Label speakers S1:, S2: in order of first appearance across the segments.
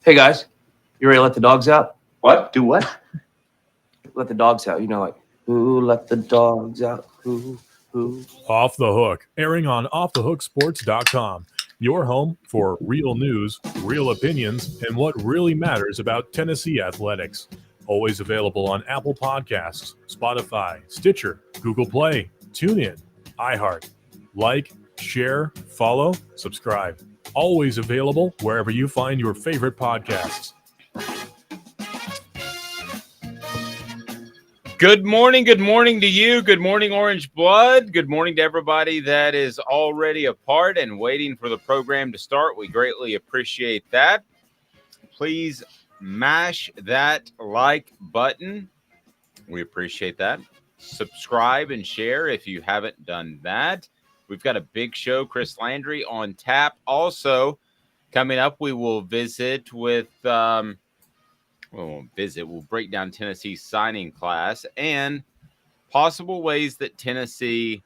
S1: Hey guys, you ready to let the dogs out?
S2: What?
S1: Do what? Let the dogs out. You know, like, who let the dogs out? Who?
S3: Off the Hook, airing on offthehooksports.com. Your home for real news, real opinions, and what really matters about Tennessee athletics. Always available on Apple Podcasts, Spotify, Stitcher, Google Play, TuneIn, iHeart. Like, share, follow, subscribe. Always available wherever you find your favorite podcasts.
S2: Good morning to you. Good morning, Orange Blood. Good morning to everybody that is already a part and waiting for the program to start. We greatly appreciate that. Please mash that like button. We appreciate that. Subscribe and share if you haven't done that. We've got a big show, Chris Landry on tap. Also, coming up, we will visit with we'll break down Tennessee's signing class and possible ways that Tennessee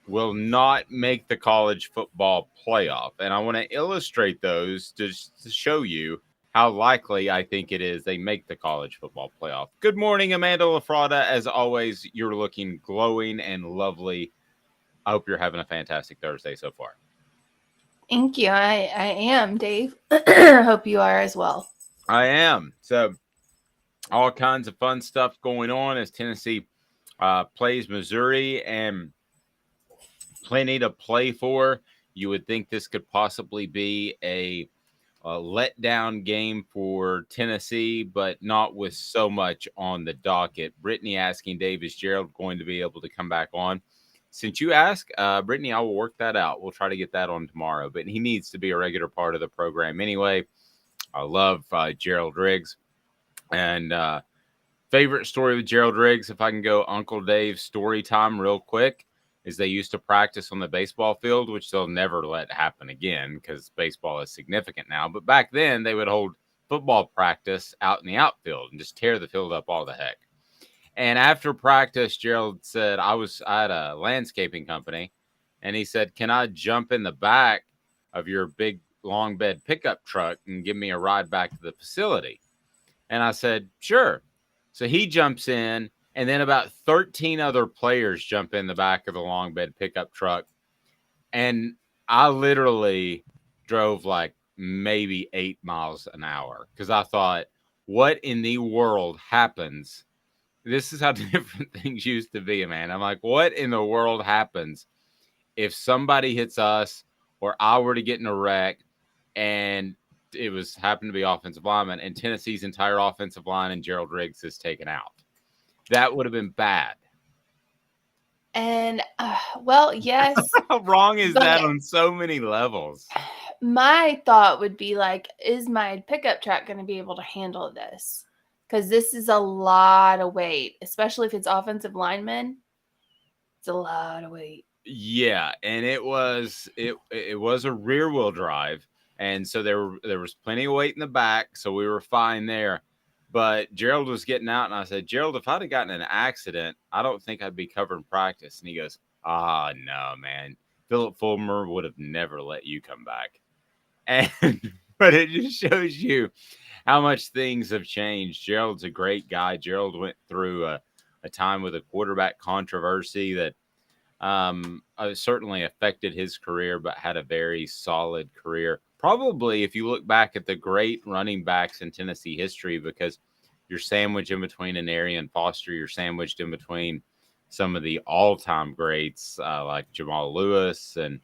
S2: will not make the college football playoff. And I want to illustrate those to show you how likely I think it is they make the college football playoff. Good morning, Amanda LaFratta. As always, you're looking glowing and lovely. I hope you're having a fantastic Thursday so far.
S4: Thank you. I am, Dave. Hope you are as well.
S2: I am. So all kinds of fun stuff going on as Tennessee plays Missouri, and plenty to play for. You would think this could possibly be a letdown game for Tennessee, but not with so much on the docket. Brittany asking Dave, is Gerald going to be able to come back on? Since you ask, Brittany, I will work that out. We'll try to get that on tomorrow, but he needs to be a regular part of the program anyway. I love Gerald Riggs. And favorite story with Gerald Riggs, if I can go Uncle Dave's story time real quick, is they used to practice on the baseball field, which they'll never let happen again because baseball is significant now. But back then, they would hold football practice out in the outfield and just tear the field up all the heck. And after practice, Gerald said, I had a landscaping company, and he said, can I jump in the back of your big long bed pickup truck and give me a ride back to the facility? And I said, sure. So he jumps in, and then about 13 other players jump in the back of the long bed pickup truck. And I literally drove like maybe 8 miles an hour because I thought, what in the world happens? This is how different things used to be, man. I'm like, what in the world happens if somebody hits us or I were to get in a wreck and it happened to be offensive lineman and Tennessee's entire offensive line and Gerald Riggs is taken out? That would have been bad.
S4: And, well, yes.
S2: How wrong is that on so many levels?
S4: My thought would be like, is my pickup truck going to be able to handle this? Because this is a lot of weight, especially if it's offensive linemen. It's a lot of weight.
S2: Yeah, and it was a rear wheel drive, and so there was plenty of weight in the back, so we were fine there. But Gerald was getting out, and I said, Gerald, if I'd have gotten in an accident, I don't think I'd be covered in practice. And he goes, no, man. Philip Fulmer would have never let you come back. And but it just shows you how much things have changed. Gerald's a great guy. Gerald went through a time with a quarterback controversy that certainly affected his career, but had a very solid career. Probably, if you look back at the great running backs in Tennessee history, because you're sandwiched in between an Arian Foster, you're sandwiched in between some of the all-time greats like Jamal Lewis and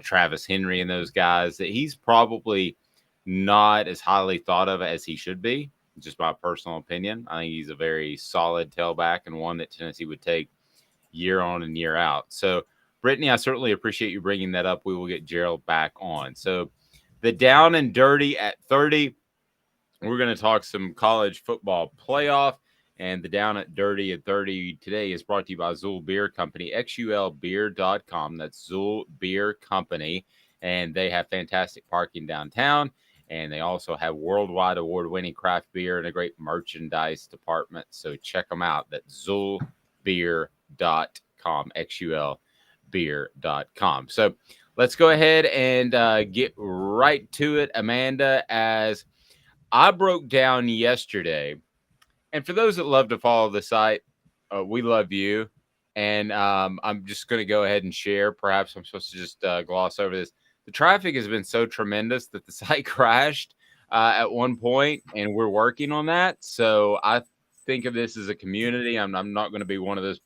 S2: Travis Henry and those guys, that he's probably not as highly thought of as he should be. Just my personal opinion. I think he's a very solid tailback and one that Tennessee would take year on and year out. So, Brittany, I certainly appreciate you bringing that up. We will get Gerald back on. So, the down and dirty at 30, we're going to talk some college football playoff. And the down at dirty at 30 today is brought to you by Zool Beer Company, xulbeer.com. That's Zool Beer Company. And they have fantastic parking downtown. And they also have worldwide award-winning craft beer and a great merchandise department. So check them out. That's ZoolBeer.com, xulbeer.com. So let's go ahead and get right to it, Amanda, as I broke down yesterday, and for those that love to follow the site, we love you. And I'm just going to go ahead and share. Perhaps I'm supposed to just gloss over this. The traffic has been so tremendous that the site crashed at one point, and we're working on that. So I think of this as a community. I'm not going to be one of those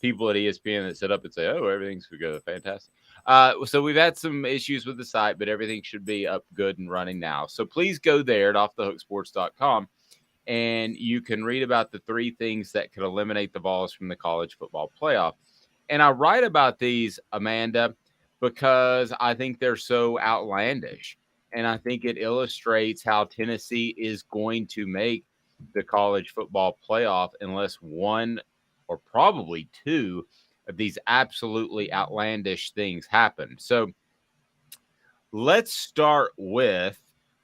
S2: people at ESPN that sit up and say, "Oh, everything's going to go fantastic." So we've had some issues with the site, but everything should be up good and running now. So please go there at offthehooksports.com, and you can read about the 3 things that could eliminate the Vols from the college football playoff. And I write about these, Amanda, because I think they're so outlandish. And I think it illustrates how Tennessee is going to make the college football playoff unless one or probably 2 of these absolutely outlandish things happen. So let's start with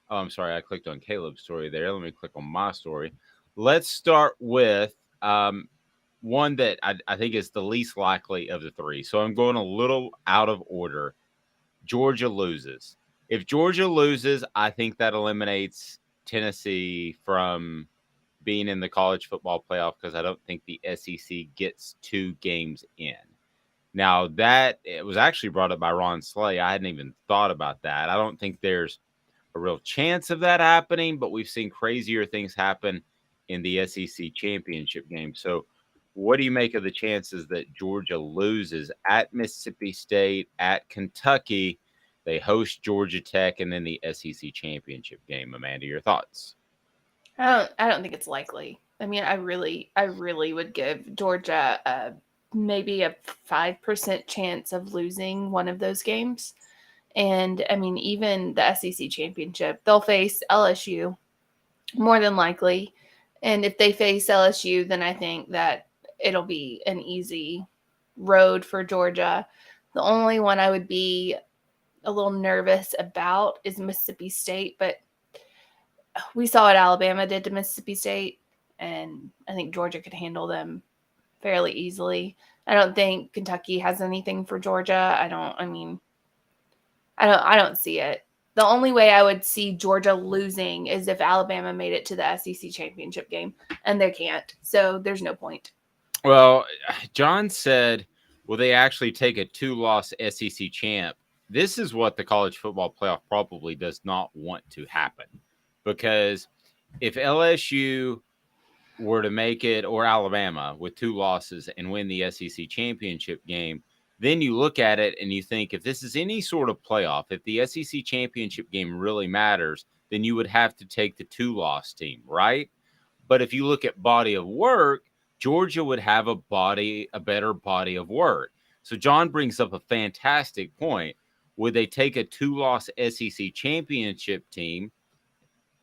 S2: I'm sorry, I clicked on Caleb's story there. Let me click on my story. Let's start with one that I think is the least likely of the 3. So I'm going a little out of order. Georgia loses. If Georgia loses, I think that eliminates Tennessee from being in the college football playoff because I don't think the SEC gets 2 games in. Now, that it was actually brought up by Ron Slay. I hadn't even thought about that. I don't think there's a real chance of that happening, but we've seen crazier things happen in the SEC championship game. So, what do you make of the chances that Georgia loses at Mississippi State, at Kentucky? They host Georgia Tech, and then the SEC championship game. Amanda, your thoughts?
S4: I don't think it's likely. I mean, I really would give Georgia maybe a 5% chance of losing one of those games. And I mean, even the SEC championship, they'll face LSU more than likely. And if they face LSU, then I think that it'll be an easy road for Georgia. The only one I would be a little nervous about is Mississippi State, but we saw what Alabama did to Mississippi State, and I think Georgia could handle them fairly easily. I don't think Kentucky has anything for Georgia. I don't see it. The only way I would see Georgia losing is if Alabama made it to the SEC championship game, and they can't. So there's no point.
S2: Well, John said, will they actually take a 2-loss SEC champ? This is what the college football playoff probably does not want to happen. Because if LSU were to make it, or Alabama, with 2 losses and win the SEC championship game, then you look at it and you think, if this is any sort of playoff, if the SEC championship game really matters, then you would have to take the 2-loss team, right? But if you look at body of work, Georgia would have a better body of work. So John brings up a fantastic point. Would they take a 2-loss SEC championship team,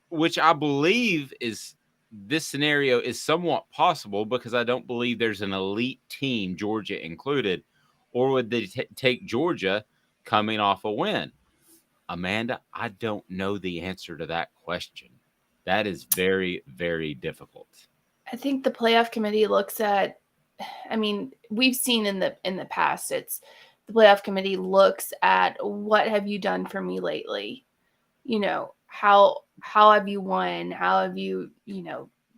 S2: which I believe is this scenario is somewhat possible because I don't believe there's an elite team, Georgia included, or would they take Georgia coming off a win? Amanda, I don't know the answer to that question. That is very, very difficult.
S4: I think the playoff committee looks at, I mean, we've seen in the past, it's the playoff committee looks at what have you done for me lately? You know, how have you won? How have you,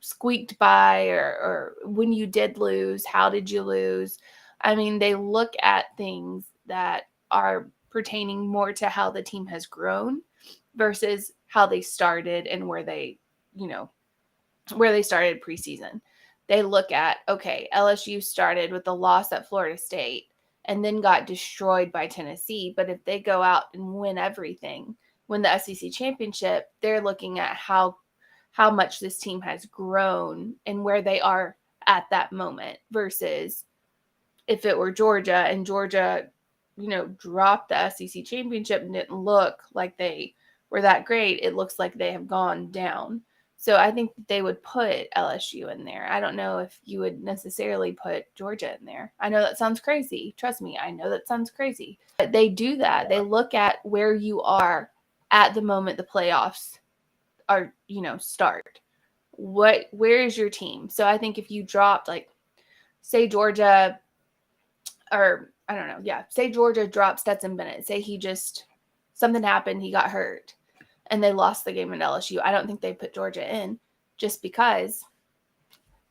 S4: squeaked by, or when you did lose, how did you lose? I mean, they look at things that are pertaining more to how the team has grown versus how they started and where they started preseason. They look at, okay, LSU started with a loss at Florida State and then got destroyed by Tennessee. But if they go out and win everything, win the SEC championship, they're looking at how much this team has grown and where they are at that moment versus if it were Georgia and Georgia, dropped the SEC championship and didn't look like they were that great. It looks like they have gone down. So I think they would put LSU in there. I don't know if you would necessarily put Georgia in there. I know that sounds crazy. Trust me, I know that sounds crazy. But they do that. They look at where you are at the moment the playoffs are, start. Where is your team? So I think if you dropped, like, say Georgia, or I don't know, say Georgia dropped Stetson Bennett. Say something happened, he got hurt. and they lost the game at LSU. I don't think they put Georgia in just because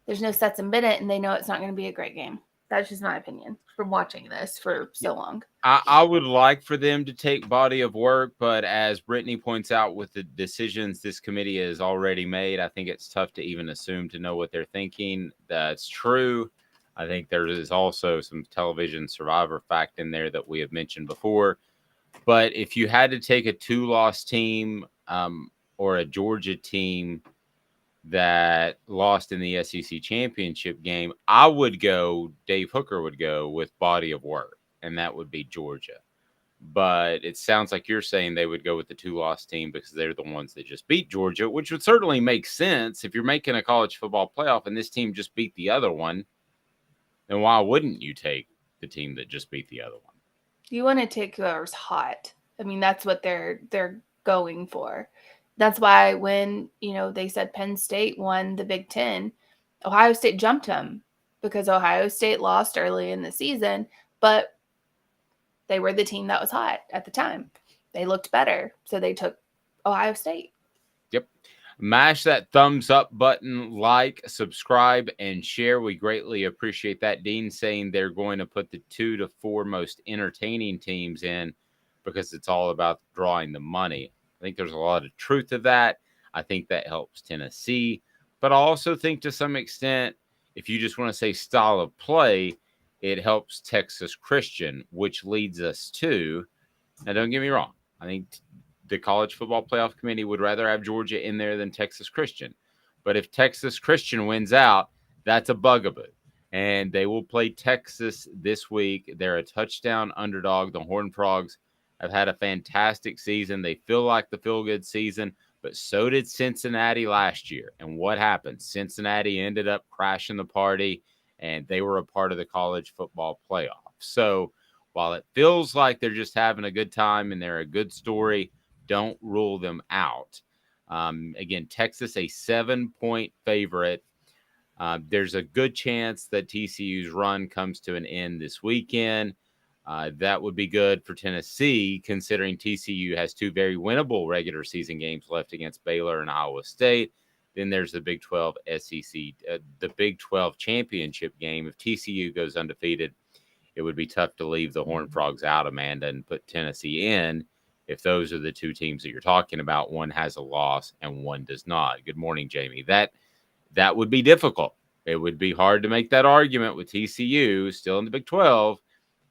S4: there's no sets and bid it, and they know it's not going to be a great game. That's just my opinion from watching this for so long.
S2: I would like for them to take body of work, but as Brittany points out, with the decisions this committee has already made, I think it's tough to even assume to know what they're thinking. That's true. I think there is also some television survivor fact in there that we have mentioned before. But if you had to take a 2-loss team or a Georgia team that lost in the SEC championship game, I would go, Dave Hooker would go with body of work, and that would be Georgia. But it sounds like you're saying they would go with the 2-loss team because they're the ones that just beat Georgia, which would certainly make sense. If you're making a college football playoff and this team just beat the other one, then why wouldn't you take the team that just beat the other one?
S4: You want to take whoever's hot. I mean, that's what they're going for. That's why when, they said Penn State won the Big Ten, Ohio State jumped them because Ohio State lost early in the season, but they were the team that was hot at the time. They looked better, so they took Ohio State.
S2: Yep. Mash that thumbs up button, like, subscribe, and share. We greatly appreciate that. Dean saying they're going to put the 2 to 4 most entertaining teams in because it's all about drawing the money. I think there's a lot of truth to that. I think that helps Tennessee. But I also think to some extent, if you just want to say style of play, it helps Texas Christian, which leads us to, now don't get me wrong, I think the College Football Playoff Committee would rather have Georgia in there than Texas Christian. But if Texas Christian wins out, that's a bugaboo. And they will play Texas this week. They're a touchdown underdog. The Horned Frogs have had a fantastic season. They feel like the feel-good season, but so did Cincinnati last year. And what happened? Cincinnati ended up crashing the party, and they were a part of the college football playoff. So while it feels like they're just having a good time and they're a good story, don't rule them out. Again, Texas, a 7-point favorite. There's a good chance that TCU's run comes to an end this weekend. That would be good for Tennessee, considering TCU has 2 very winnable regular season games left against Baylor and Iowa State. Then there's the Big 12 SEC, the Big 12 championship game. If TCU goes undefeated, it would be tough to leave the Horned Frogs out, Amanda, and put Tennessee in. If those are the 2 teams that you're talking about, one has a loss and one does not. Good morning, Jamie. That would be difficult. It would be hard to make that argument with TCU still in the Big 12.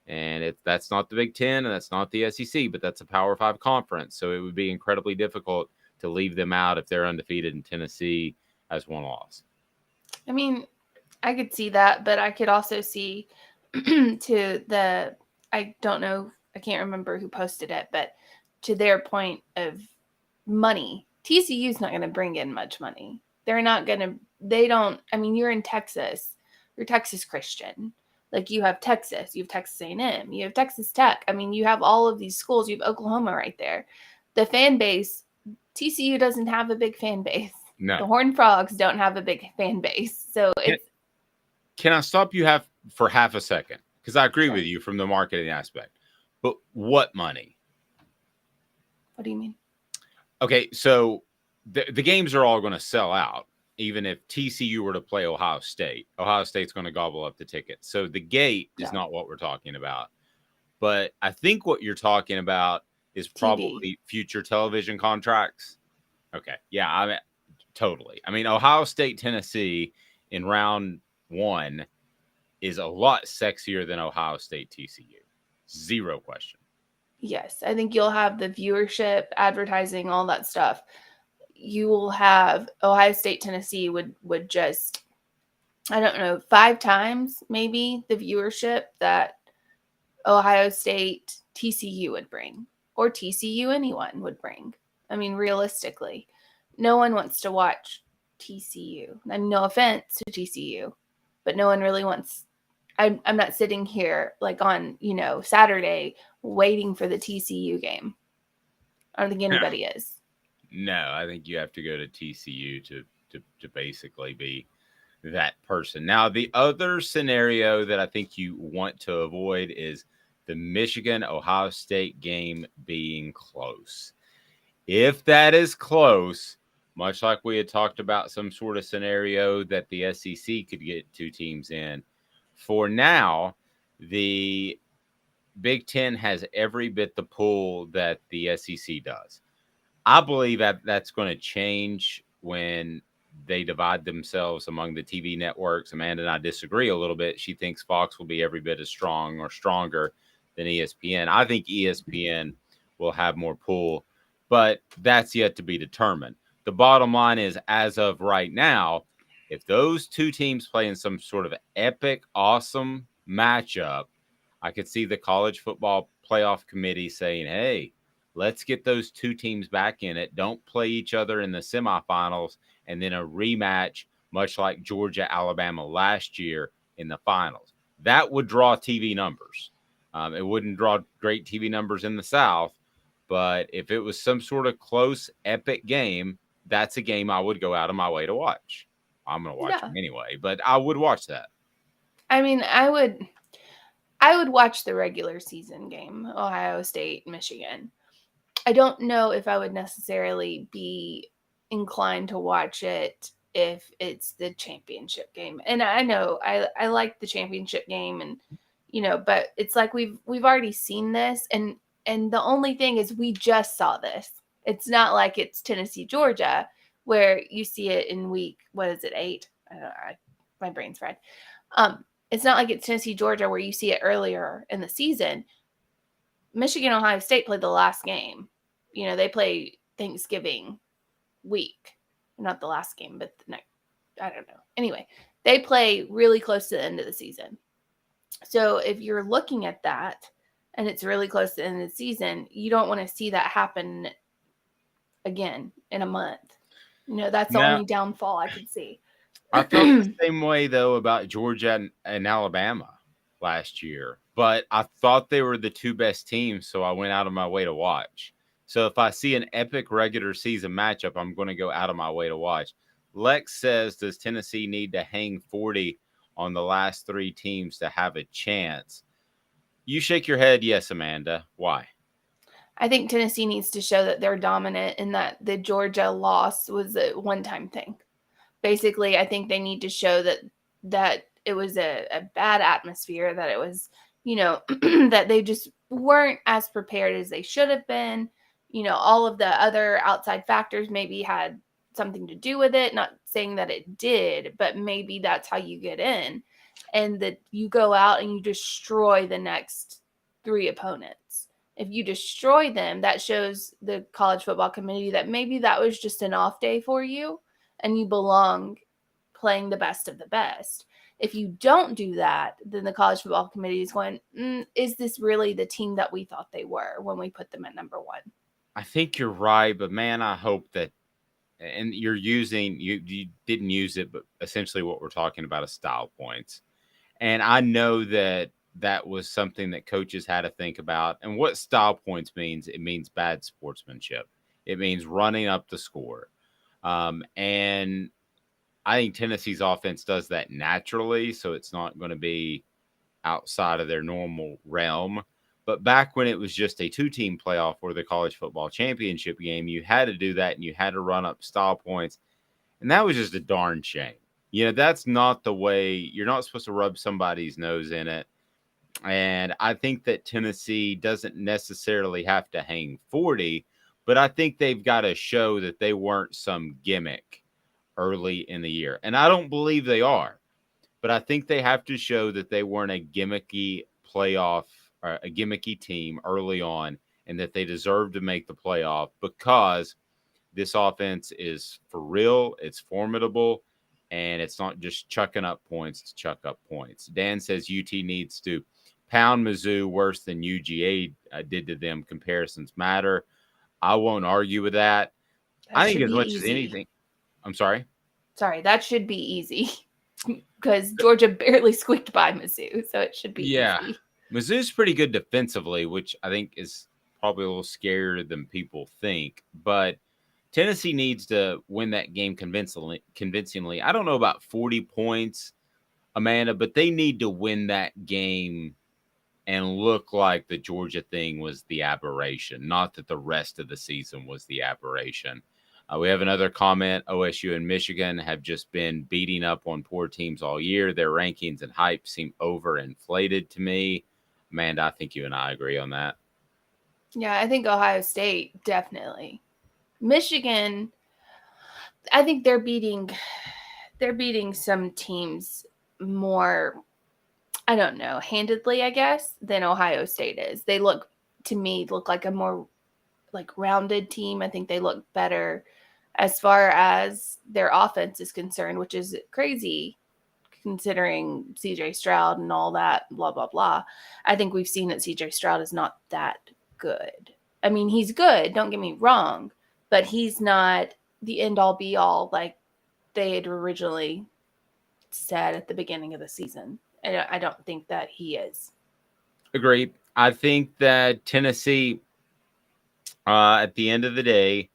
S2: And that's not the Big 10 and that's not the SEC, but that's a Power 5 conference. So it would be incredibly difficult to leave them out if they're undefeated and Tennessee has 1 loss.
S4: I mean, I could see that, but I could also see I don't know, I can't remember who posted it, but to their point of money, TCU's not going to bring in much money. You're in Texas. You're Texas Christian. Like, you have Texas, you have Texas A&M, you have Texas Tech. I mean, you have all of these schools. You have Oklahoma right there. The fan base, TCU doesn't have a big fan base.
S2: No.
S4: The Horned Frogs don't have a big fan base. So
S2: Can I stop you for half a second? Because I agree with you from the marketing aspect. But what money?
S4: What do you mean?
S2: Okay, so the games are all going to sell out. Even if TCU were to play Ohio State, Ohio State's going to gobble up the tickets. So the gate is not what we're talking about. But I think what you're talking about is probably future television contracts. Okay. Yeah, totally. I mean, Ohio State, Tennessee in round 1 is a lot sexier than Ohio State, TCU. 0 question.
S4: Yes, I think you'll have the viewership, advertising, all that stuff. You will have Ohio State, Tennessee would just, I don't know, 5 times maybe the viewership that Ohio State, TCU would bring, or TCU anyone would bring. I mean, realistically, no one wants to watch TCU. I mean, no offense to TCU, but no one really wants. I'm not sitting here like on, Saturday waiting for the TCU game. I don't think anybody is.
S2: No, I think you have to go to TCU to basically be that person. Now, the other scenario that I think you want to avoid is the Michigan-Ohio State game being close. If that is close, much like we had talked about some sort of scenario that the SEC could get 2 teams in, for now, the Big Ten has every bit the pull that the SEC does. I believe that's going to change when they divide themselves among the TV networks. Amanda and I disagree a little bit. She thinks Fox will be every bit as strong or stronger than ESPN. I think ESPN will have more pull, but that's yet to be determined. The bottom line is, as of right now, if those 2 teams play in some sort of epic, awesome matchup, I could see the college football playoff committee saying, hey, let's get those 2 teams back in it. Don't play each other in the semifinals and then a rematch, much like Georgia, Alabama last year in the finals. That would draw TV numbers. It wouldn't draw great TV numbers in the South, but if it was some sort of close, epic game, that's a game I would go out of my way to watch. I'm going to watch them anyway, but I would watch that.
S4: I mean, I would watch the regular season game, Ohio State, Michigan. I don't know if I would necessarily be inclined to watch it if it's the championship game. And I know I like the championship game, and but it's like we've already seen this, and the only thing is we just saw this. It's not like it's Tennessee, Georgia, where you see it in week, what is it, 8? I don't know, my brain's fried. It's not like it's Tennessee, Georgia, where you see it earlier in the season. Michigan, Ohio State played the last game. They play Thanksgiving week. Not the last game, but the next. I don't know. Anyway, they play really close to the end of the season. So if you're looking at that and it's really close to the end of the season, you don't want to see that happen again in a month. That's the only downfall I could see.
S2: I felt the same way, though, about Georgia and Alabama last year. But I thought they were the 2 best teams, so I went out of my way to watch. So if I see an epic regular season matchup, I'm going to go out of my way to watch. Lex says, does Tennessee need to hang 40 on the last 3 teams to have a chance? You shake your head, yes, Amanda. Why?
S4: I think Tennessee needs to show that they're dominant and that the Georgia loss was a one-time thing. Basically, I think they need to show that it was a bad atmosphere, that it was, that they just weren't as prepared as they should have been. All of the other outside factors maybe had something to do with it. Not saying that it did, but maybe that's how you get in. And that you go out and you destroy the next 3 opponents. If you destroy them, that shows the college football committee that maybe that was just an off day for you and you belong playing the best of the best. If you don't do that, then the college football committee is going, is this really the team that we thought they were when we put them at number 1?
S2: I think you're right, but man, I hope that, and you didn't use it, but essentially what we're talking about is style points. And I know that was something that coaches had to think about. And what style points means, it means bad sportsmanship. It means running up the score. And I think Tennessee's offense does that naturally, so it's not going to be outside of their normal realm. But back when it was just a 2-team playoff or the college football championship game, you had to do that and you had to run up style points. And that was just a darn shame. That's not the way. You're not supposed to rub somebody's nose in it. And I think that Tennessee doesn't necessarily have to hang 40, but I think they've got to show that they weren't some gimmick early in the year. And I don't believe they are, but I think they have to show that they weren't a gimmicky playoff or a gimmicky team early on and that they deserve to make the playoff because this offense is for real. It's formidable. And it's not just chucking up points to chuck up points. Dan says UT needs to pound Mizzou worse than UGA did to them. Comparisons matter. I won't argue with that. I think as much as anything. I'm sorry?
S4: Sorry, that should be easy because Georgia barely squeaked by Mizzou, so it should be easy.
S2: Mizzou's pretty good defensively, which I think is probably a little scarier than people think. But Tennessee needs to win that game convincingly. I don't know about 40 points, Amanda, but they need to win that game and look like the Georgia thing was the aberration, not that the rest of the season was the aberration. We have another comment. OSU and Michigan have just been beating up on poor teams all year. Their rankings and hype seem overinflated to me. Amanda, I think you and I agree on that.
S4: Yeah, I think Ohio State, definitely. Michigan, I think they're beating some teams more, I don't know, handedly, I guess, than Ohio State is. They look like a more like rounded team. I think they look better as far as their offense is concerned, which is crazy considering CJ Stroud and all that, blah, blah, blah. I think we've seen that CJ Stroud is not that good. I mean, he's good, don't get me wrong, but he's not the end all be all like they had originally said at the beginning of the season. I don't think that he is.
S2: Agree. I think that Tennessee, at the end of the day,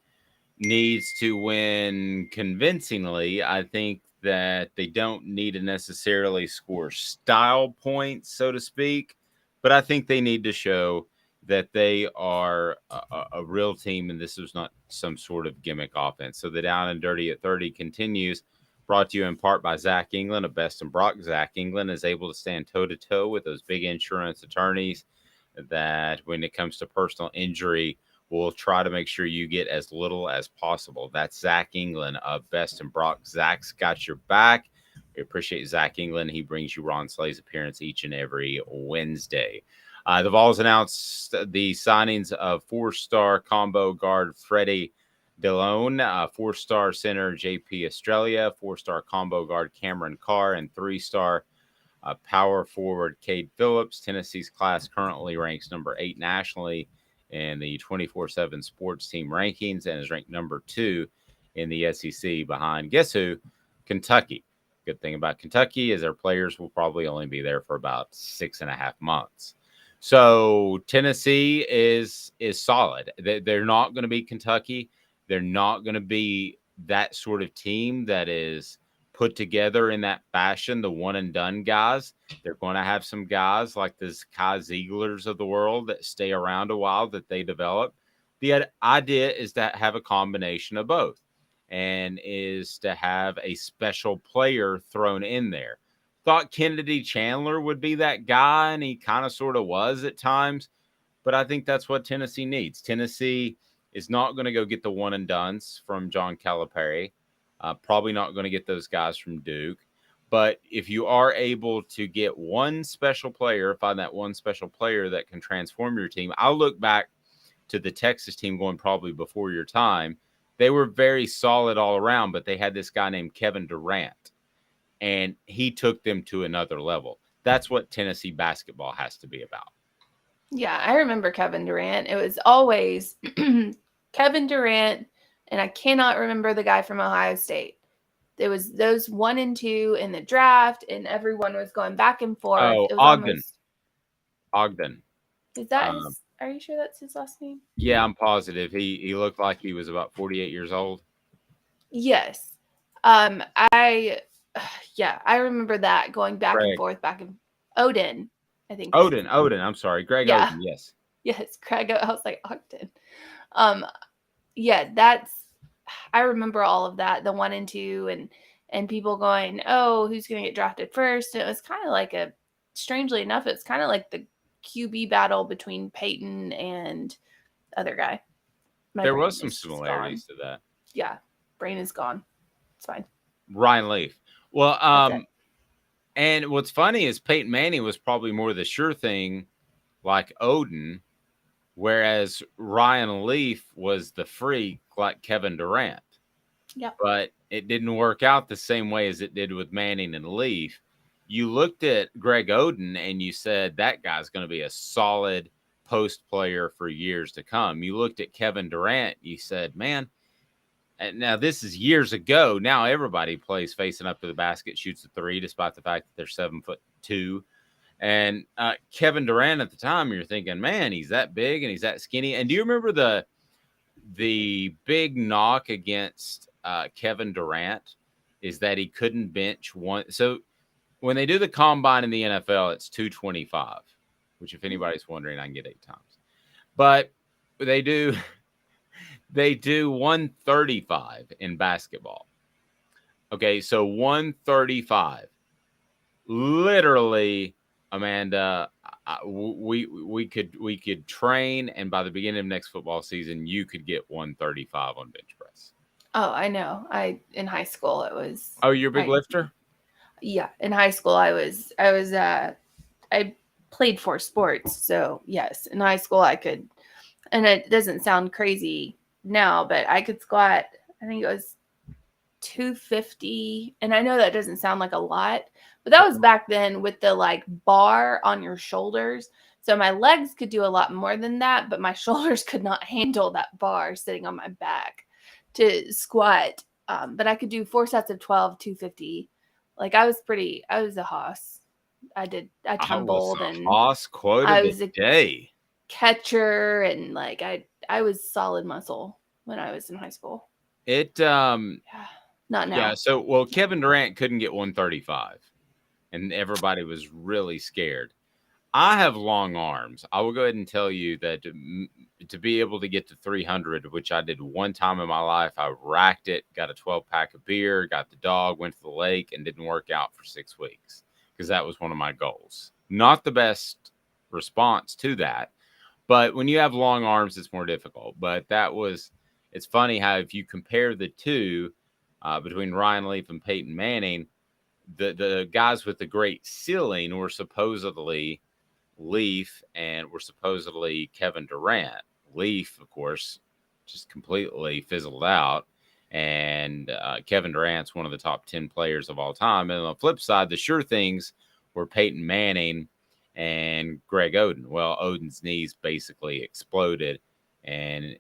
S2: needs to win convincingly. I think that they don't need to necessarily score style points, so to speak, but I think they need to show that they are a real team and this is not some sort of gimmick offense. So the Down and Dirty at 30 continues, brought to you in part by Zach England of Best and Brock. Zach England is able to stand toe-to-toe with those big insurance attorneys that when it comes to personal injury, we'll try to make sure you get as little as possible. That's Zach England of Best and Brock. Zach's got your back. We appreciate Zach England. He brings you Ron Slay's appearance each and every Wednesday. The Vols announced the signings of four-star combo guard Freddie Delone, four-star center JP Estrella, four-star combo guard Cameron Carr, and three-star power forward Cade Phillips. Tennessee's class currently ranks number 8 nationally in the 24/7 sports team rankings and is ranked number 2 in the SEC behind, guess who? Kentucky. Good thing about Kentucky is their players will probably only be there for about 6.5 months. So Tennessee is solid. They're not going to be Kentucky. They're not going to be that sort of team that is put together in that fashion, the one and done guys. They're going to have some guys like the Kai Zieglers of the world that stay around a while that they develop. The idea is to have a combination of both and is to have a special player thrown in there. Thought Kennedy Chandler would be that guy, and he kind of sort of was at times, but I think that's what Tennessee needs. Tennessee is not going to go get the one and dones from John Calipari. Probably not going to get those guys from Duke. But if you are able to get one special player, find that one special player that can transform your team. I'll look back to the Texas team going probably before your time. They were very solid all around, but they had this guy named Kevin Durant, and he took them to another level. That's what Tennessee basketball has to be about.
S4: Yeah, I remember Kevin Durant. It was always Kevin Durant, and I cannot remember the guy from Ohio State. There was those 1 and 2 in the draft, and everyone was going back and forth.
S2: Oh,
S4: it was
S2: Ogden.
S4: Almost...
S2: Ogden.
S4: Is that his? Are you sure that's his last name?
S2: Yeah, I'm positive. He looked like he was about 48 years old.
S4: Yes. I remember that going back and forth, Odin, I think.
S2: Odin. I'm sorry. Greg Odin, yes.
S4: Yes, Craig. I was like, Ogden. I remember all of that, the 1 and 2 and people going, oh, who's going to get drafted first? And it was kind of like strangely enough, it's kind of like the QB battle between Peyton and the other guy.
S2: There was some similarities to that.
S4: Yeah. Brain is gone. It's fine.
S2: Ryan Leaf. Well, and what's funny is Peyton Manning was probably more the sure thing like Odin, whereas Ryan Leaf was the freak like Kevin Durant.
S4: Yeah.
S2: But it didn't work out the same way as it did with Manning and Leaf. You looked at Greg Oden and you said that guy's going to be a solid post player for years to come. You looked at Kevin Durant, you said, man, and now this is years ago. Now everybody plays facing up to the basket, shoots a three, despite the fact that they're 7'2". And Kevin Durant at the time, you're thinking, man, he's that big and he's that skinny. And do you remember the big knock against Kevin Durant is that he couldn't bench one? So when they do the combine in the NFL, it's 225. which if anybody's wondering, I can get 8 times. But they do 135 in basketball. Okay, so 135. Literally, Amanda, we could train, and by the beginning of next football season, you could get 135 on bench press.
S4: Oh, I know. In high school it was.
S2: Oh, you're a big lifter?
S4: Yeah, in high school I played 4 sports. So, yes, in high school I could, and it doesn't sound crazy now, but I could squat, I think it was 250, and I know that doesn't sound like a lot, but that was back then with the like bar on your shoulders. So my legs could do a lot more than that, but my shoulders could not handle that bar sitting on my back to squat. But I could do 4 sets of 12, 250. Like I was a hoss. I tumbled, and
S2: hoss quote
S4: I
S2: of
S4: was
S2: the
S4: a
S2: day.
S4: catcher, and like I was solid muscle when I was in high school.
S2: It
S4: Yeah, not now.
S2: Yeah, so Kevin Durant couldn't get 135, and everybody was really scared. I have long arms. I will go ahead and tell you that to be able to get to 300, which I did one time in my life, I racked it, got a 12-pack of beer, got the dog, went to the lake, and didn't work out for 6 weeks because that was one of my goals. Not the best response to that, but when you have long arms, it's more difficult. But it's funny how if you compare the two between Ryan Leaf and Peyton Manning, the guys with the great ceiling were supposedly Leaf and were supposedly Kevin Durant. Leaf, of course, just completely fizzled out. And Kevin Durant's one of the top 10 players of all time. And on the flip side, the sure things were Peyton Manning and Greg Oden. Well, Oden's knees basically exploded, and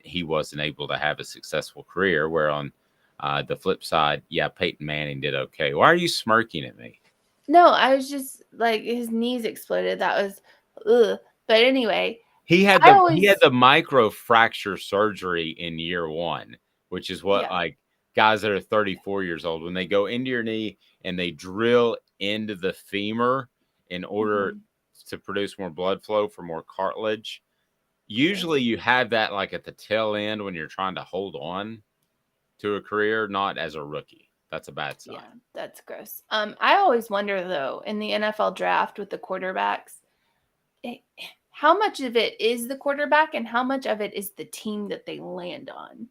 S2: he wasn't able to have a successful career. Where on the flip side, yeah, Peyton Manning did okay. Why are you smirking at me?
S4: No, I was just like, his knees exploded. That was, ugh. But anyway,
S2: he had the micro fracture surgery in year 1, which is what like guys that are 34 years old, when they go into your knee and they drill into the femur in order to produce more blood flow for more cartilage. Usually you have that like at the tail end when you're trying to hold on to a career, not as a rookie. That's a bad sign.
S4: Yeah, that's gross. I always wonder though, in the NFL draft with the quarterbacks, how much of it is the quarterback and how much of it is the team that they land on?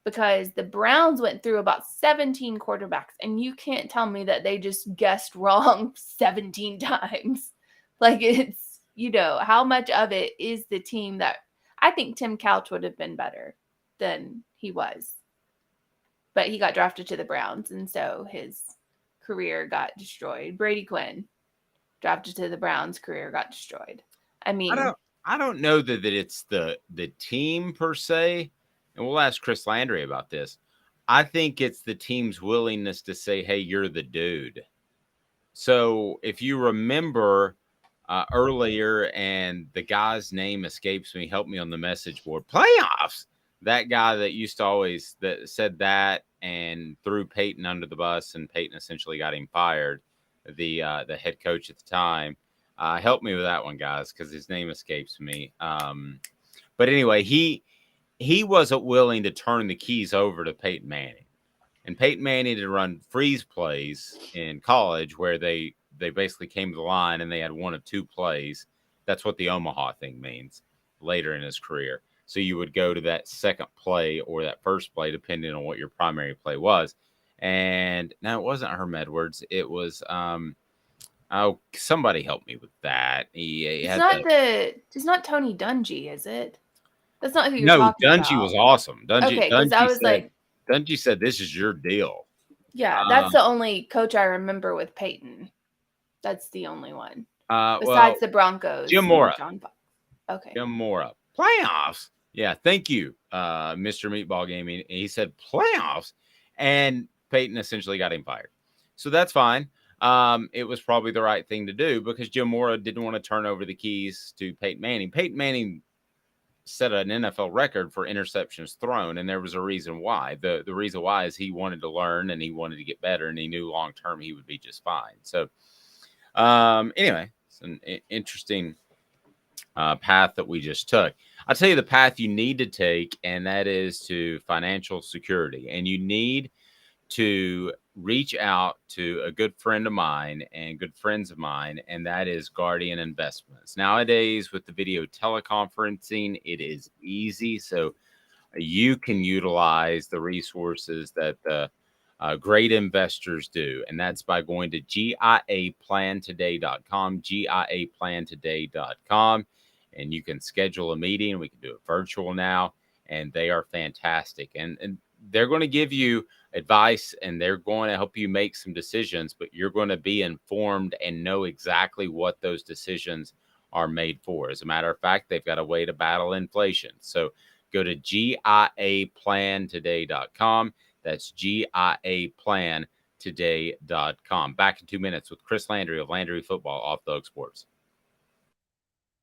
S4: Because the Browns went through about 17 quarterbacks, and you can't tell me that they just guessed wrong 17 times. Like, it's, how much of it is the team that I think Tim Couch would have been better than he was. But he got drafted to the Browns, and so his career got destroyed. Brady Quinn, drafted to the Browns, career got destroyed. I mean,
S2: I don't know that it's the team per se, and we'll ask Chris Landry about this. I think it's the team's willingness to say, "Hey, you're the dude." So if you remember earlier, and the guy's name escapes me, help me on the message board. Playoffs. That guy that used to always that said that and threw Peyton under the bus, and Peyton essentially got him fired. The head coach at the time. Help me with that one, guys, because his name escapes me. But anyway, he wasn't willing to turn the keys over to Peyton Manning, and Peyton Manning had run freeze plays in college where they basically came to the line and they had one of 2 plays. That's what the Omaha thing means later in his career. So you would go to that second play or that first play, depending on what your primary play was. And now it wasn't Herm Edwards. It was, somebody help me with that.
S4: It's not Tony Dungy, is it? That's not who you're talking about.
S2: No, Dungy was awesome.
S4: Okay, because I was like,
S2: Dungy said, "This is your deal."
S4: Yeah, that's the only coach I remember with Peyton. That's the only one. Besides the Broncos.
S2: Jim Mora.
S4: Okay.
S2: Jim Mora. Playoffs. Yeah, thank you, Mr. Meatball Gaming. He said playoffs, and Peyton essentially got him fired. So that's fine. It was probably the right thing to do because Jim Mora didn't want to turn over the keys to Peyton Manning. Peyton Manning set an NFL record for interceptions thrown, and there was a reason why. The reason why is he wanted to learn and he wanted to get better, and he knew long term he would be just fine. So anyway, It's an interesting path that we just took. I'll tell you the path you need to take, and that is to financial security. And you need to reach out to a good friend of mine and good friends of mine, and that is Guardian Investments. Nowadays, with the video teleconferencing, it is easy. So you can utilize the resources that the great investors do. And that's by going to GIAplantoday.com, GIAplantoday.com. And you can schedule a meeting. We can do it virtual now. And they are fantastic. And they're going to give you advice and they're going to help you make some decisions, but you're going to be informed and know exactly what those decisions are made for. As a matter of fact, they've got a way to battle inflation. So go to GIAplantoday.com. That's GIAplantoday.com. Back in 2 minutes with Chris Landry of Landry Football Off the Hook Sports.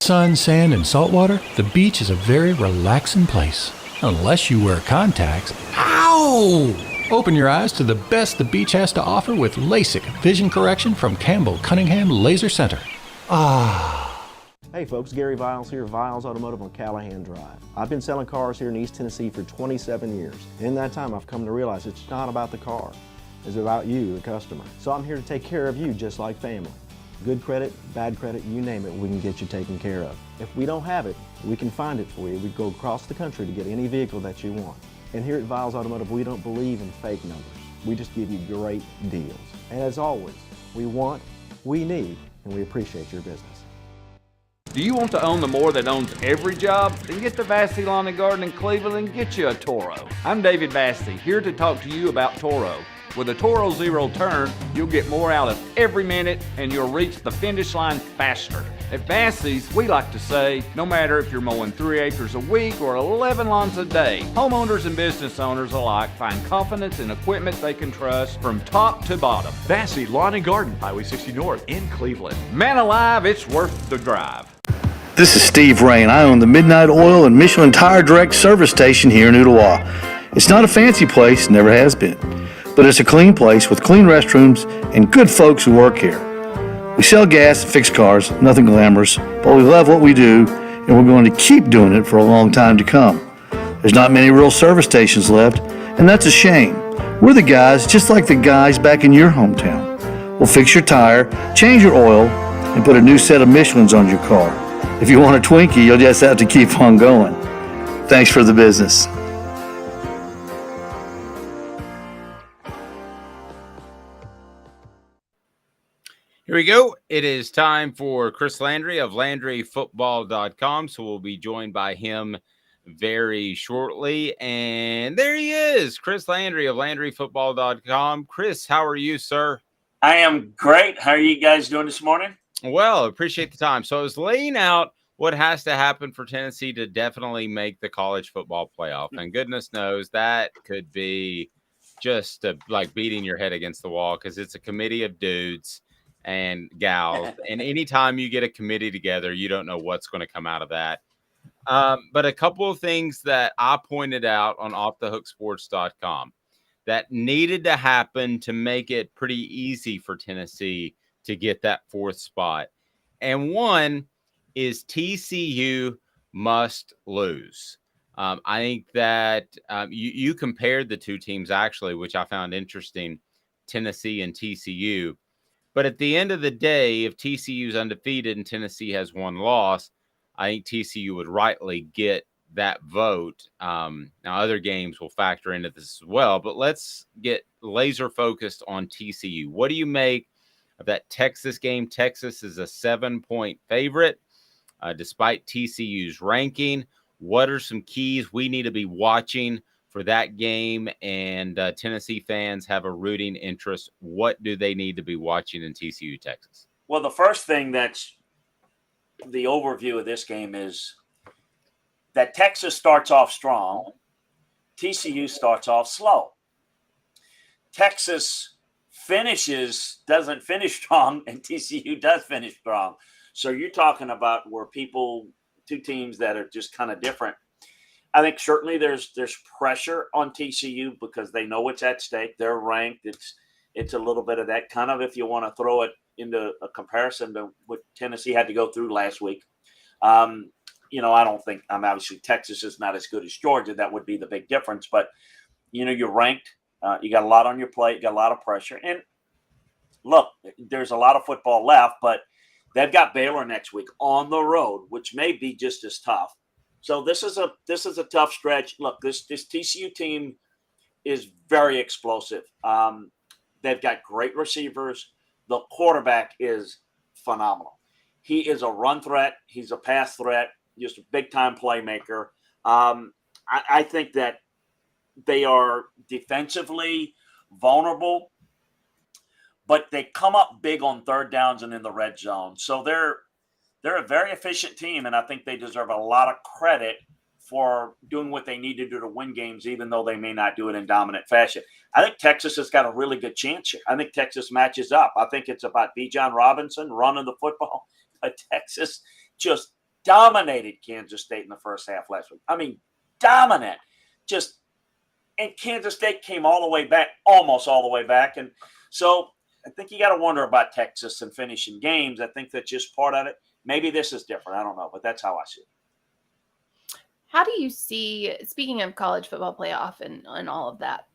S5: Sun, sand, and salt water, the beach is a very relaxing place. Unless you wear contacts. Ow! Open your eyes to the best the beach has to offer with LASIK vision correction from Campbell Cunningham Laser Center.
S6: Hey folks, Gary Viles here, Viles Automotive on Callahan Drive. I've been selling cars here in East Tennessee for 27 years. In that time, I've come to realize it's not about the car. It's about you, the customer. So I'm here to take care of you just like family. Good credit, bad credit, you name it, we can get you taken care of. If we don't have it, we can find it for you. We go across the country to get any vehicle that you want. And here at Viles Automotive, we don't believe in fake numbers. We just give you great deals. And as always, we want, we need, and we appreciate your business.
S7: Do you want to own the more that owns every job? Then get to Vassey Lawn and Garden in Cleveland and get you a Toro. I'm David Vassey, here to talk to you about Toro. With a Toro Zero Turn, you'll get more out of every minute and you'll reach the finish line faster. At Vassey's, we like to say, no matter if you're mowing 3 acres a week or 11 lawns a day, homeowners and business owners alike find confidence in equipment they can trust from top to bottom.
S8: Vassey Lawn and Garden, Highway 60 North in Cleveland.
S7: Man alive, it's worth the drive.
S9: This is Steve Rain. I own the Midnight Oil and Michelin Tire Direct service station here in Ooltewah. It's not a fancy place, never has been, but it's a clean place with clean restrooms and good folks who work here. We sell gas and fix cars, nothing glamorous, but we love what we do and we're going to keep doing it for a long time to come. There's not many real service stations left, and that's a shame. We're the guys just like the guys back in your hometown. We'll fix your tire, change your oil, and put a new set of Michelins on your car. If you want a Twinkie, you'll just have to keep on going. Thanks for the business.
S2: Here we go. It is time for Chris Landry of LandryFootball.com. So we'll be joined by him very shortly. And there he is, Chris Landry of LandryFootball.com. Chris, how are you, sir?
S10: I am great. How are you guys doing this morning?
S2: Well, appreciate the time. So I was laying out what has to happen for Tennessee to definitely make the college football playoff. And goodness knows that could be just like beating your head against the wall because it's a committee of dudes and gals. And anytime you get a committee together, you don't know what's going to come out of that. But a couple of things that I pointed out on offthehooksports.com that needed to happen to make it pretty easy for Tennessee to get that fourth spot. And one is TCU must lose. I think that you compared the two teams, actually, which I found interesting, Tennessee and TCU. But at the end of the day, if TCU is undefeated and Tennessee has one loss, I think TCU would rightly get that vote. Now, other games will factor into this as well, but let's get laser focused on TCU. What do you make of that Texas game? Texas is a 7-point favorite, despite TCU's ranking. What are some keys we need to be watching for that game? And Tennessee fans have a rooting interest. What do they need to be watching in TCU, Texas?
S10: Well, the first thing that's the overview of this game is that Texas starts off strong. TCU starts off slow. Texas doesn't finish strong, and TCU does finish strong. So you're talking about where two teams that are just kind of different. I think certainly there's pressure on TCU because they know what's at stake. They're ranked. It's a little bit of that kind of, if you want to throw it into a comparison to what Tennessee had to go through last week. I don't think obviously Texas is not as good as Georgia. That would be the big difference. But, you're ranked. You got a lot on your plate. You got a lot of pressure. And look, there's a lot of football left, but they've got Baylor next week on the road, which may be just as tough. So this is a tough stretch. Look, this TCU team is very explosive. They've got great receivers. The quarterback is phenomenal. He is a run threat. He's a pass threat. Just a big-time playmaker. I think that they are defensively vulnerable, but they come up big on third downs and in the red zone. So they're a very efficient team, and I think they deserve a lot of credit for doing what they need to do to win games, even though they may not do it in dominant fashion. I think Texas has got a really good chance here. I think Texas matches up. I think it's about Bijan Robinson running the football. But Texas just dominated Kansas State in the first half last week. I mean, dominant. And Kansas State came almost all the way back. And so I think you got to wonder about Texas and finishing games. I think that's just part of it. Maybe this is different. I don't know, but that's how I see it.
S4: How do you see, speaking of college football playoff and all of that,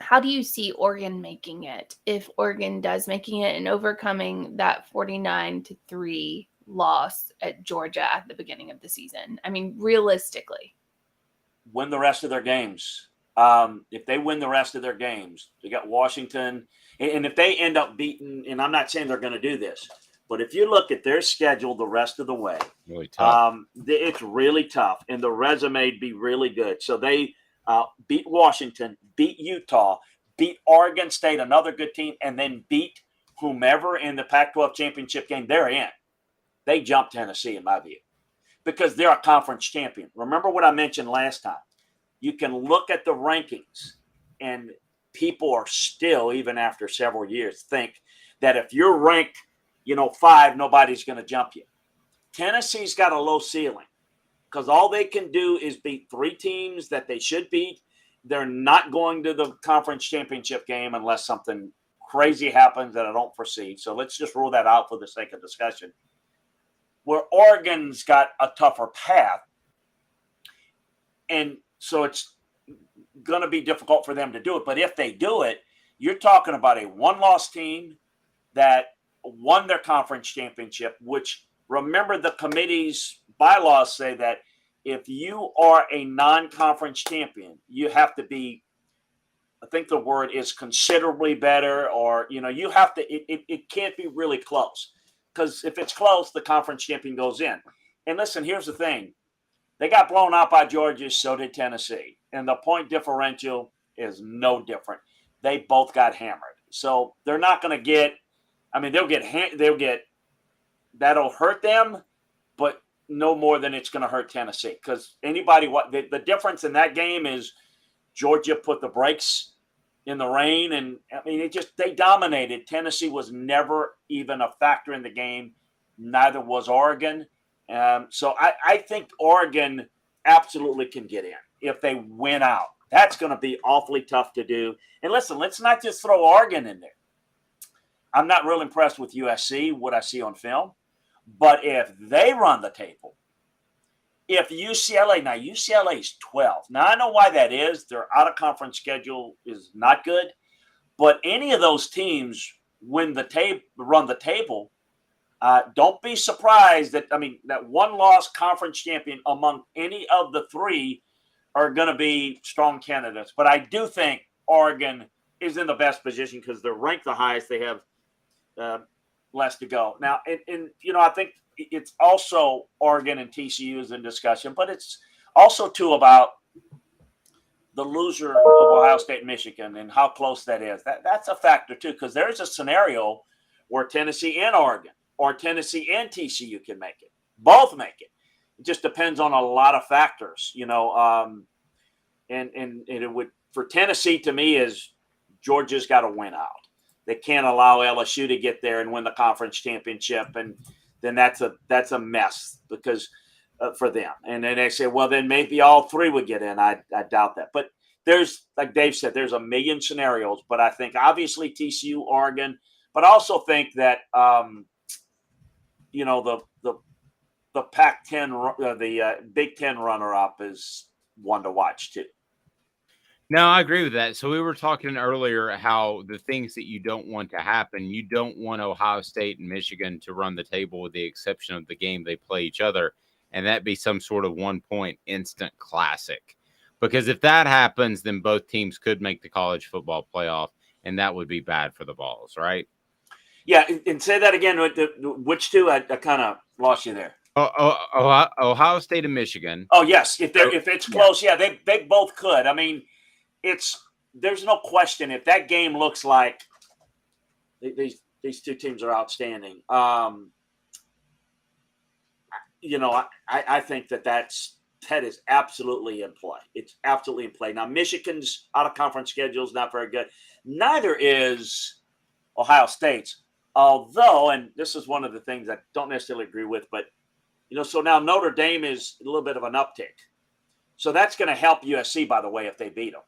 S4: how do you see Oregon making it if Oregon does making it and overcoming that 49-3 loss at Georgia at the beginning of the season? I mean, realistically.
S10: Win the rest of their games. If they win the rest of their games, they got Washington. And if they end up beating, and I'm not saying they're going to do this, but if you look at their schedule the rest of the way,
S2: really tough.
S10: It's really tough. And the resume would be really good. So they beat Washington, beat Utah, beat Oregon State, another good team, and then beat whomever in the Pac-12 championship game they're in. They jumped Tennessee, in my view, because they're a conference champion. Remember what I mentioned last time. You can look at the rankings, and people are still, even after several years, think that if you're ranked, 5, nobody's going to jump you. Tennessee's got a low ceiling because all they can do is beat 3 teams that they should beat. They're not going to the conference championship game unless something crazy happens that I don't foresee. So let's just rule that out for the sake of discussion. Where Oregon's got a tougher path, and so it's going to be difficult for them to do it. But if they do it, you're talking about a one-loss team that won their conference championship, which, remember, the committee's bylaws say that if you are a non-conference champion, you have to be, I think the word is considerably better, or, you have to, it can't be really close. Because if it's close, the conference champion goes in. And listen, here's the thing. They got blown out by Georgia, so did Tennessee. And the point differential is no different. They both got hammered. So they're not going to get, they'll get, that'll hurt them, but no more than it's going to hurt Tennessee. Because the difference in that game is Georgia put the brakes in the rain. And they dominated. Tennessee was never even a factor in the game. Neither was Oregon. So I think Oregon absolutely can get in if they win out. That's going to be awfully tough to do. And listen, let's not just throw Oregon in there. I'm not real impressed with USC, what I see on film. But if they run the table, if UCLA's 12. Now, I know why that is. Their out-of-conference schedule is not good. But any of those teams run the table, don't be surprised that one-loss conference champion among any of the 3 are going to be strong candidates. But I do think Oregon is in the best position because they're ranked the highest. They have less to go. Now, I think it's also Oregon and TCU is in discussion, but it's also, too, about the loser of Ohio State and Michigan and how close that is. That's a factor, too, because there's a scenario where Tennessee and Oregon or Tennessee and TCU can make it. Both make it. It just depends on a lot of factors, and it would, for Tennessee, to me, is Georgia's got to win out. They can't allow LSU to get there and win the conference championship, and then that's a mess because for them. And then they say, well, then maybe all 3 would get in. I doubt that. But there's, like Dave said, there's a million scenarios. But I think obviously TCU, Oregon, But I also think that the Pac-10, the Big Ten runner-up is one to watch too.
S2: No, I agree with that. So we were talking earlier how the things that you don't want to happen, you don't want Ohio State and Michigan to run the table with the exception of the game they play each other, and that be some sort of 1-point instant classic. Because if that happens, then both teams could make the college football playoff, and that would be bad for the Vols, right?
S10: Yeah, and say that again. Which two? I kind of lost you there.
S2: Ohio State and Michigan.
S10: Oh yes, if it's close, yeah, they both could. I mean, there's no question if that game looks like these two teams are outstanding. I think that is absolutely in play. It's absolutely in play. Now, Michigan's out-of-conference schedule is not very good. Neither is Ohio State's. Although, and this is one of the things I don't necessarily agree with, but, so now Notre Dame is a little bit of an uptick. So that's going to help USC, by the way, if they beat them.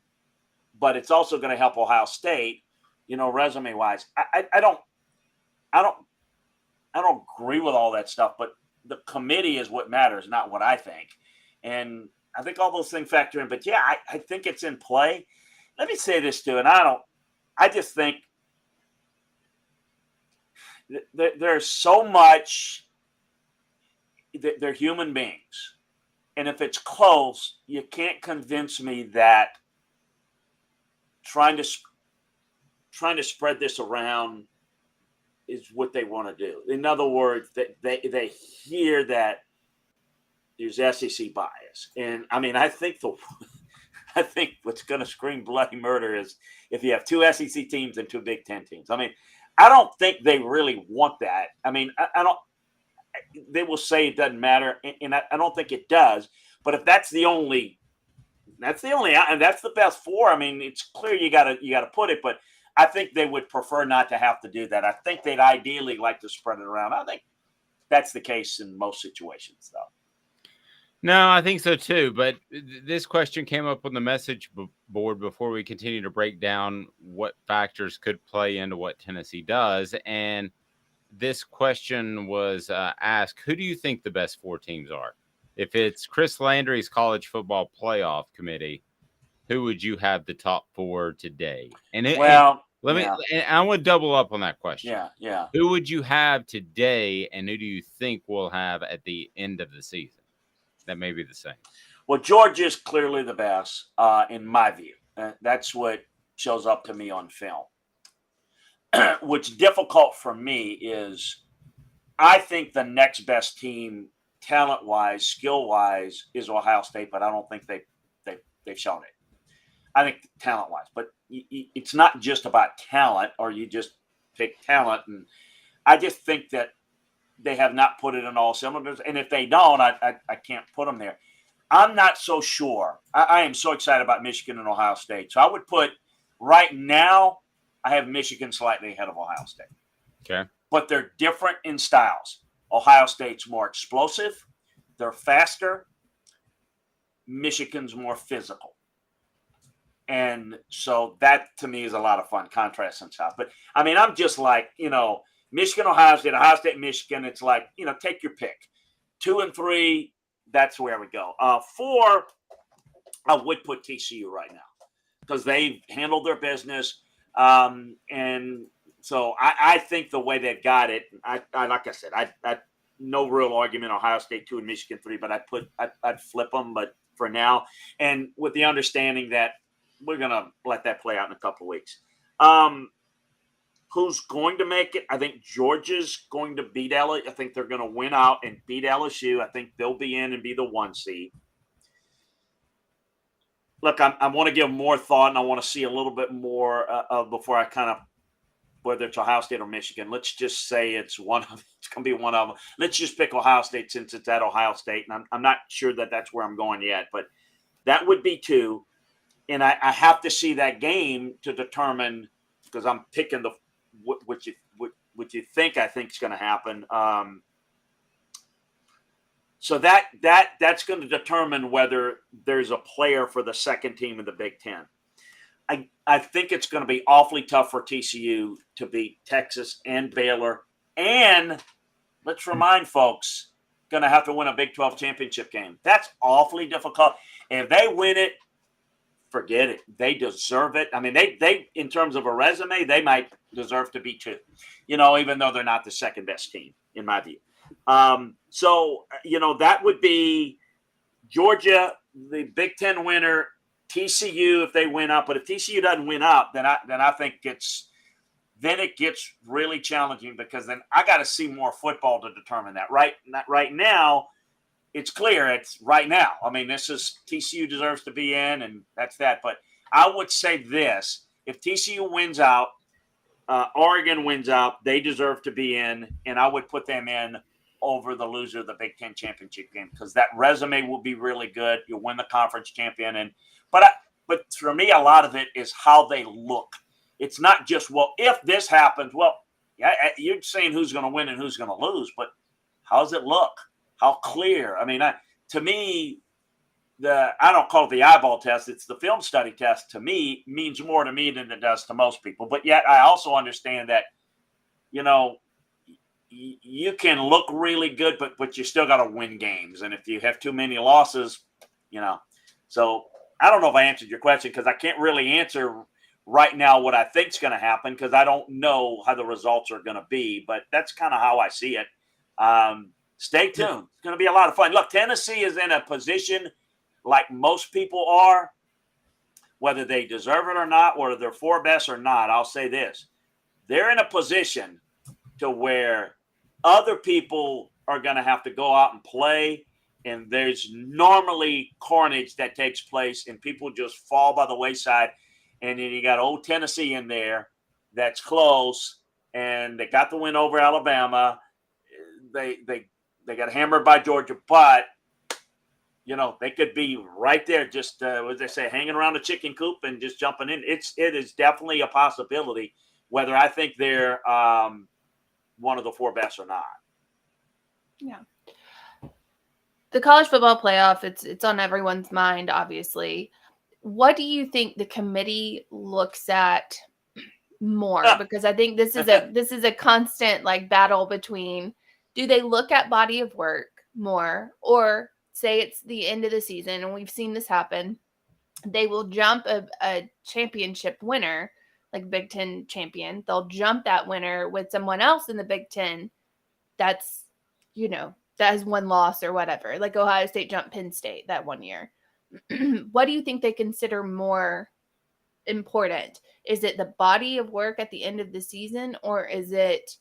S10: But it's also going to help Ohio State, resume-wise. I don't agree with all that stuff, but the committee is what matters, not what I think. And I think all those things factor in. But, yeah, I think it's in play. Let me say this, too, and I just think there's so much – they're human beings. And if it's close, you can't convince me that trying to spread this around is what they want to do. In other words, they hear that there's SEC bias, and I mean, I think what's going to scream bloody murder is if you have two SEC teams and two Big Ten teams. I mean, I don't think they really want that. I mean, I don't. They will say it doesn't matter, and I don't think it does. But if that's the only, and that's the best four. I mean, it's clear you got to put it. But I think they would prefer not to have to do that. I think they'd ideally like to spread it around. I think that's the case in most situations, though.
S2: No, I think so too. But this question came up on the message board before we continue to break down what factors could play into what Tennessee does. And this question was asked, who do you think the best four teams are? If it's Chris Landry's college football playoff committee, who would you have the top four today? And I want to double up on that question.
S10: Yeah.
S2: Who would you have today, and who do you think we'll have at the end of the season? That may be the same.
S10: Well, Georgia's clearly the best, in my view. That's what shows up to me on film. What's difficult for me is I think the next best team, talent-wise, skill-wise, is Ohio State, but I don't think they've shown it. I think talent-wise. But it's not just about talent, or you just pick talent. And I just think that they have not put it in all cylinders. And if they don't, I can't put them there. I'm not so sure. I am so excited about Michigan and Ohio State. So I would put right now, I have Michigan slightly ahead of Ohio State.
S2: Okay.
S10: But they're different in styles. Ohio State's more explosive. They're faster. Michigan's more physical. And so that, to me, is a lot of fun, contrast and stuff. But, I mean, I'm just like, Michigan, Ohio State, Michigan. It's like, take your pick. 2 and 3, that's where we go. 4, I would put TCU right now because they've handled their business. And so I think the way they've got it, I like I said, I no real argument. Ohio State 2 and Michigan 3, but I'd flip them. But for now, and with the understanding that we're gonna let that play out in a couple of weeks. Who's going to make it? I think Georgia's going to beat LSU. I think they're going to win out and beat LSU. I think they'll be in and be the 1 seed. Look, I want to give more thought, and I want to see a little bit more before I kind of, whether it's Ohio State or Michigan. Let's just say it's going to be one of them. Let's just pick Ohio State since it's at Ohio State, and I'm not sure that that's where I'm going yet, but that would be 2. And I have to see that game to determine, because I'm picking what you think I think is going to happen. So that's going to determine whether there's a player for the second team in the Big Ten. I think it's going to be awfully tough for TCU to beat Texas and Baylor. And let's remind folks, going to have to win a Big 12 championship game. That's awfully difficult. If they win it, forget it. They deserve it. I mean, they in terms of a resume, they might deserve to be 2, even though they're not the second best team, in my view. So, that would be Georgia, the Big Ten winner, TCU if they win up. But if TCU doesn't win up, then I think it gets really challenging, because then I got to see more football to determine that. Right now, it's clear. It's right now. I mean, this is TCU deserves to be in, and that's that. But I would say this: if TCU wins out, Oregon wins out, they deserve to be in, and I would put them in over the loser of the Big Ten championship game, because that resume will be really good. You'll win the conference champion, but for me, a lot of it is how they look. It's not just, well, if this happens, well, yeah, you're saying who's going to win and who's going to lose, but how does it look? How clear? I mean, to me, I don't call it the eyeball test. It's the film study test. To me, means more to me than it does to most people. But yet, I also understand that, you can look really good, but you still got to win games. And if you have too many losses, so I don't know if I answered your question, because I can't really answer right now what I think is going to happen, because I don't know how the results are going to be. But that's kind of how I see it. Stay tuned. It's going to be a lot of fun. Look, Tennessee is in a position like most people are, whether they deserve it or not, whether they're 4 best or not. I'll say this: they're in a position to where other people are going to have to go out and play, and there's normally carnage that takes place, and people just fall by the wayside. And then you got old Tennessee in there that's close, and they got the win over Alabama. They got hammered by Georgia, but they could be right there, just what they say, hanging around the chicken coop and just jumping in. It is definitely a possibility, whether I think they're one of the 4 best or not.
S4: Yeah. The college football playoff, it's on everyone's mind, obviously. What do you think the committee looks at more? Because I think this is a constant battle between, do they look at body of work more, or say it's the end of the season, and we've seen this happen, they will jump a championship winner, like Big Ten champion. They'll jump that winner with someone else in the Big Ten that's, that has 1 loss or whatever, like Ohio State jumped Penn State that one year. What do you think they consider more important? Is it the body of work at the end of the season, or is it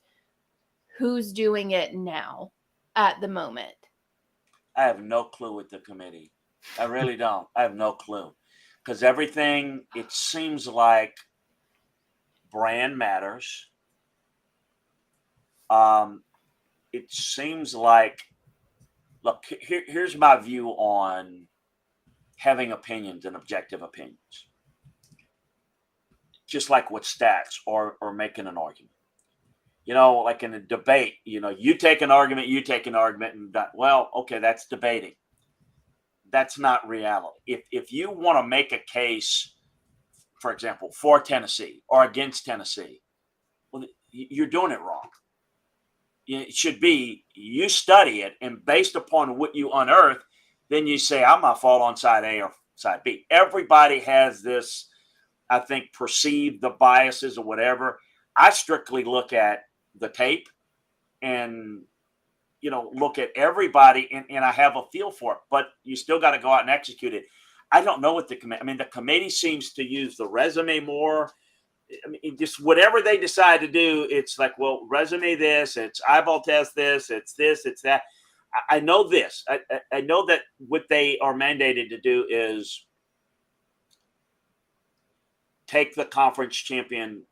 S4: who's doing it now at the moment?
S10: I have no clue with the committee. I really don't. I have no clue, because everything, it seems like brand matters. It seems like, look, here's my view on having opinions and objective opinions. Just like with stats or making an argument. Like in a debate, you take an argument, and well, okay, that's debating. That's not reality. If you want to make a case, for example, for Tennessee or against Tennessee, well, you're doing it wrong. It should be, you study it, and based upon what you unearth, then you say, I'm going to fall on side A or side B. Everybody has this, I think, perceive the biases or whatever. I strictly look at the tape and, look at everybody, and I have a feel for it, but you still got to go out and execute it. I don't know what the committee seems to use the resume more. I mean, just whatever they decide to do, it's like, well, resume this, it's eyeball test this, it's that. I know this. I know that what they are mandated to do is take the conference champion.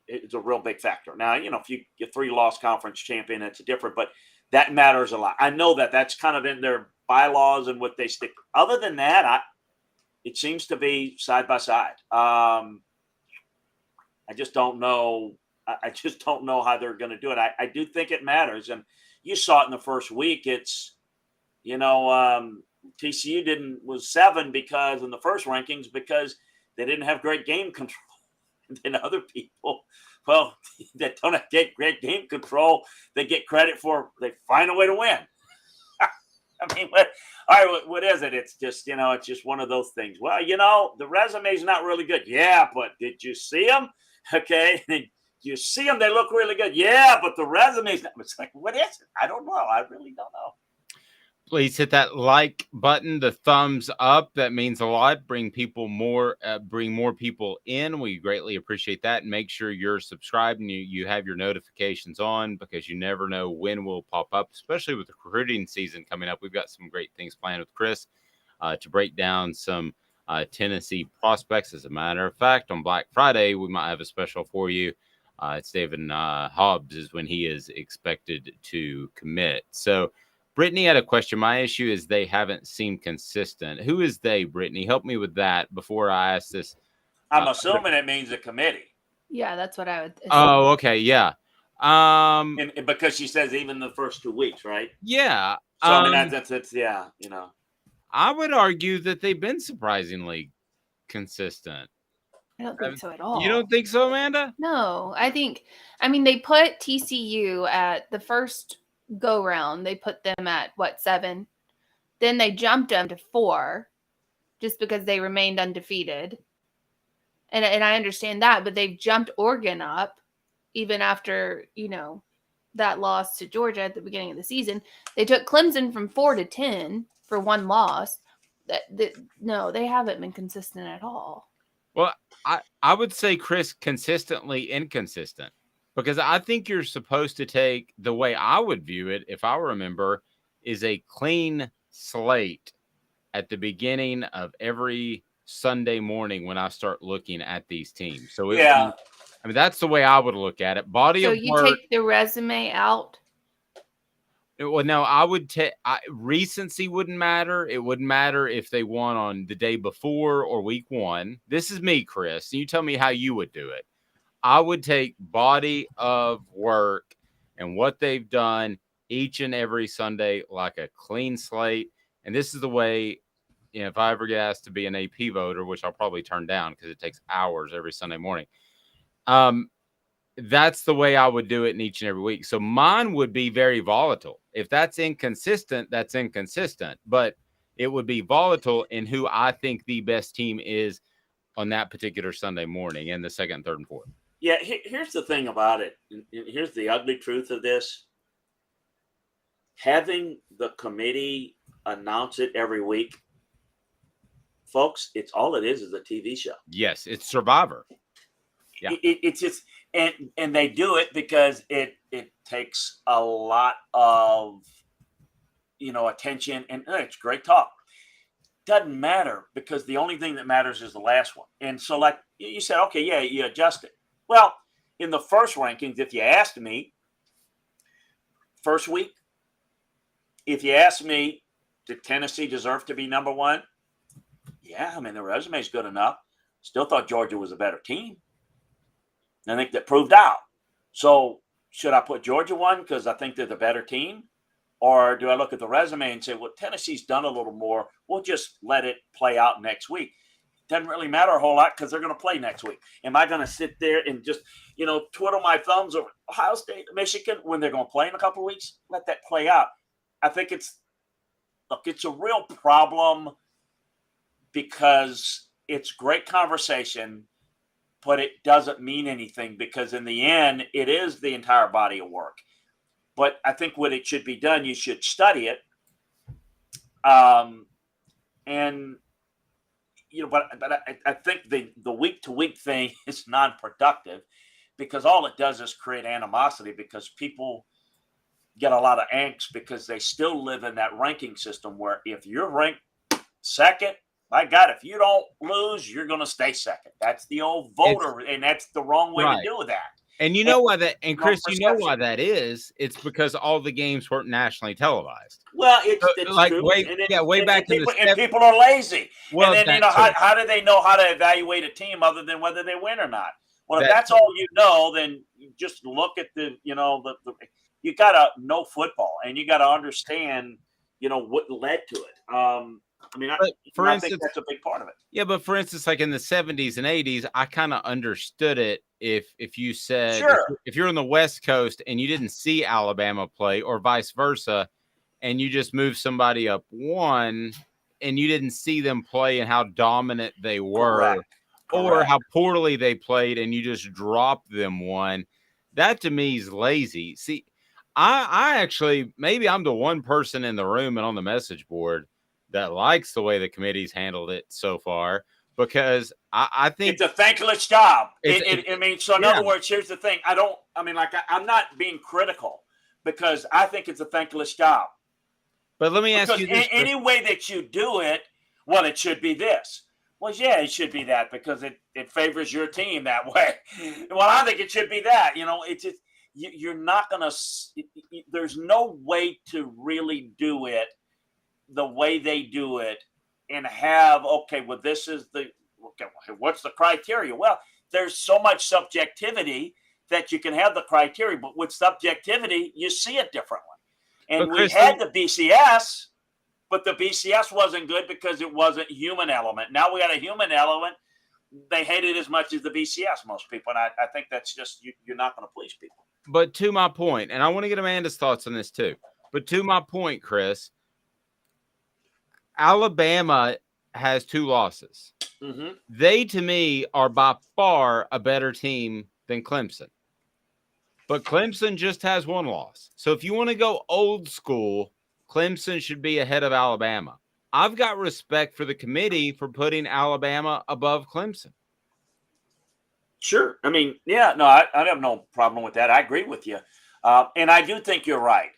S10: It's a real big factor. Now, if you get 3-loss conference champion, that's different, but that matters a lot. I know that that's kind of in their bylaws and what they stick. Other than that, it seems to be side by side. I just don't know. I just don't know how they're going to do it. I do think it matters. And you saw it in the first week. It's, TCU was 7 because in the first rankings, because they didn't have great game control. And then other people, well, that don't have great game control, they get credit for they find a way to win. I mean, what is it? It's just, it's just one of those things. Well, the resume's not really good. Yeah, but did you see them? Okay. You see them, they look really good. Yeah, but the resume's not. It's like, what is it? I don't know. I really don't know.
S2: Please hit that like button, the thumbs up. That means a lot. Bring more people in. We greatly appreciate that. And make sure you're subscribed and you have your notifications on, because you never know when we'll pop up, especially with the recruiting season coming up. We've got some great things planned with Chris to break down some Tennessee prospects. As a matter of fact, on Black Friday, we might have a special for you. It's David Hobbs is when he is expected to commit. So Brittany had a question. My issue is they haven't seemed consistent. Who is they, Brittany? Help me with that before I ask this.
S10: I'm assuming it means a committee.
S4: Yeah, that's what I would assume.
S2: Oh, okay, yeah.
S10: And because she says even the first 2 weeks, right?
S2: Yeah.
S10: So I mean that's yeah,
S2: I would argue that they've been surprisingly consistent.
S4: I don't think so at all.
S2: You don't think so, Amanda?
S4: No, I mean, they put TCU at the first go round. They put them at 7? Then they jumped them to 4 just because they remained undefeated. And I understand that, but they've jumped Oregon up even after, that loss to Georgia at the beginning of the season. They took Clemson from 4 to 10 for 1 loss. No, they haven't been consistent at all.
S2: Well, I would say, Chris, consistently inconsistent, because I think you're supposed to take, the way I would view it, if I remember, is a clean slate at the beginning of every Sunday morning when I start looking at these teams. So I mean, that's the way I would look at it. Body of work. So
S4: you take the resume out?
S2: Well, no, I would take recency wouldn't matter. It wouldn't matter if they won on the day before or week 1. This is me, Chris. You tell me how you would do it. I would take body of work and what they've done each and every Sunday like a clean slate. And this is the way, if I ever get asked to be an AP voter, which I'll probably turn down because it takes hours every Sunday morning. That's the way I would do it in each and every week. So mine would be very volatile. If that's inconsistent, that's inconsistent. But it would be volatile in who I think the best team is on that particular Sunday morning in the 2nd, 3rd, and 4th.
S10: Yeah, here's the thing about it. Here's the ugly truth of this. Having the committee announce it every week, folks, it's all it is a TV show.
S2: Yes, it's Survivor. Yeah.
S10: It's just and they do it because it takes a lot of attention, and it's great talk. Doesn't matter, because the only thing that matters is the last one. And so, like you said, okay, yeah, you adjust it. Well, in the first rankings, if you asked me, first week, if you asked me, did Tennessee deserve to be number 1? Yeah, I mean, the resume is good enough. Still thought Georgia was a better team. I think that proved out. So should I put Georgia 1 because I think they're the better team? Or do I look at the resume and say, well, Tennessee's done a little more. We'll just let it play out next week. Doesn't really matter a whole lot because they're going to play next week. Am I going to sit there and just, twiddle my thumbs over Ohio State, Michigan when they're going to play in a couple of weeks? Let that play out. I think it's a real problem because it's great conversation, but it doesn't mean anything because in the end, it is the entire body of work. But I think what it should be done, you should study it. But I think the week-to-week thing is non-productive because all it does is create animosity because people get a lot of angst because they still live in that ranking system where if you're ranked 2nd, my God, if you don't lose, you're going to stay 2nd. That's the old voter, and that's the wrong way to do that.
S2: And you know why that, and Chris, you know why that is? It's because all the games weren't nationally televised.
S10: Well, it's
S2: like
S10: true.
S2: way back in the
S10: and people are lazy.
S2: Well,
S10: and then how do they know how to evaluate a team other than whether they win or not? Well, if that's all you know, then you just look at you got to know football and you got to understand, what led to it. I mean,
S2: for
S10: I
S2: instance,
S10: think that's a big part of it.
S2: Yeah, but for instance, like in the 70s and 80s, I kind of understood it if you said
S10: Sure.
S2: if you're on the West Coast and you didn't see Alabama play or vice versa, and you just moved somebody up one and you didn't see them play and how dominant they were or how poorly they played and you just dropped them one, that to me is lazy. See, I actually, maybe I'm the one person in the room and on the message board that likes the way the committee's handled it so far, because I think
S10: it's a thankless job.
S2: I
S10: mean, so in other words, here's the thing. I'm not being critical because I think it's a thankless job.
S2: But let me ask you this.
S10: Any way that you do it, well, it should be this. Well, yeah, it should be that because it favors your team that way. Well, I think it should be that. It's just, you're not going to, there's no way to really do it the way they do it and have, this is what's the criteria? Well, there's so much subjectivity that you can have the criteria, but with subjectivity, you see it differently. And we had the BCS, but the BCS wasn't good because it wasn't human element. Now we got a human element. They hate it as much as the BCS, most people. And I think that's just, you're not going to please people.
S2: But to my point, and I want to get Amanda's thoughts on this too, but to my point, Chris, Alabama has 2 losses.
S10: Mm-hmm.
S2: They, to me, are by far a better team than Clemson. But Clemson just has 1 loss. So if you want to go old school, Clemson should be ahead of Alabama. I've got respect for the committee for putting Alabama above Clemson.
S10: Sure. I mean, yeah, no, I have no problem with that. I agree with you. And I do think you're right.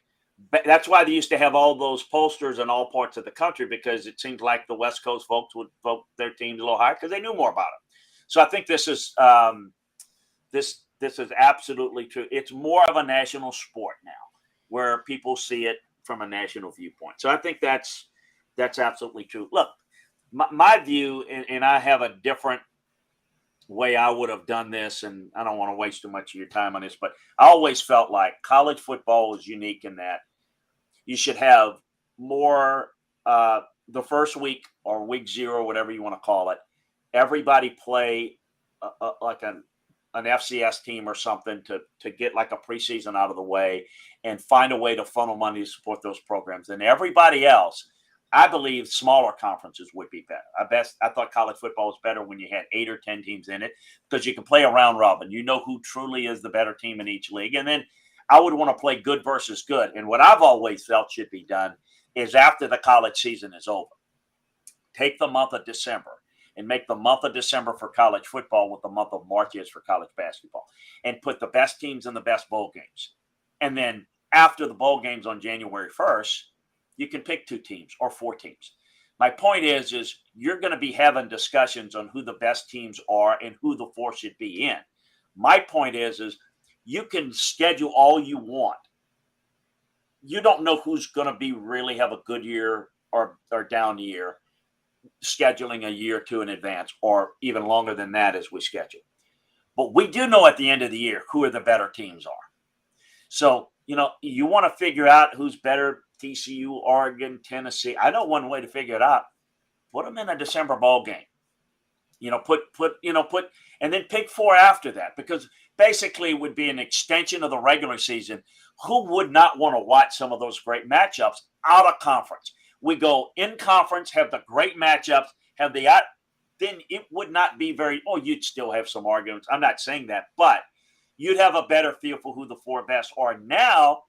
S10: That's why they used to have all those posters in all parts of the country, because it seems like the West Coast folks would vote their teams a little higher because they knew more about it. So I think this is this is absolutely true. It's more of a national sport now, where people see it from a national viewpoint. So I think that's absolutely true. Look, my view, and I have a different way I would have done this, and I don't want to waste too much of your time on this, but I always felt like college football is unique in that you should have more the first week or week 0, whatever you want to call it, everybody play like an FCS team or something to get like a preseason out of the way and find a way to funnel money to support those programs. And everybody else, I believe smaller conferences would be better. I thought college football was better when you had 8 or 10 teams in it, because you can play a round robin. You know who truly is the better team in each league. And then I would want to play good versus good. And what I've always felt should be done is after the college season is over, take the month of December and make the month of December for college football what the month of March is for college basketball, and put the best teams in the best bowl games. And then after the bowl games on January 1st, you can pick 2 teams or 4 teams. My point is you're going to be having discussions on who the best teams are and who the 4 should be in. My point is you can schedule all you want. You don't know who's going to be really have a good year or down year, scheduling a year or 2 in advance, or even longer than that as we schedule. But we do know at the end of the year who the better teams are. So, you want to figure out who's better, TCU, Oregon, Tennessee. I know one way to figure it out. Put them in a December bowl game. And then pick 4 after that, because basically it would be an extension of the regular season. Who would not want to watch some of those great matchups out of conference? We go in conference, have the great matchups, then it would not be you'd still have some arguments. I'm not saying that, but you'd have a better feel for who the 4 best are. Now,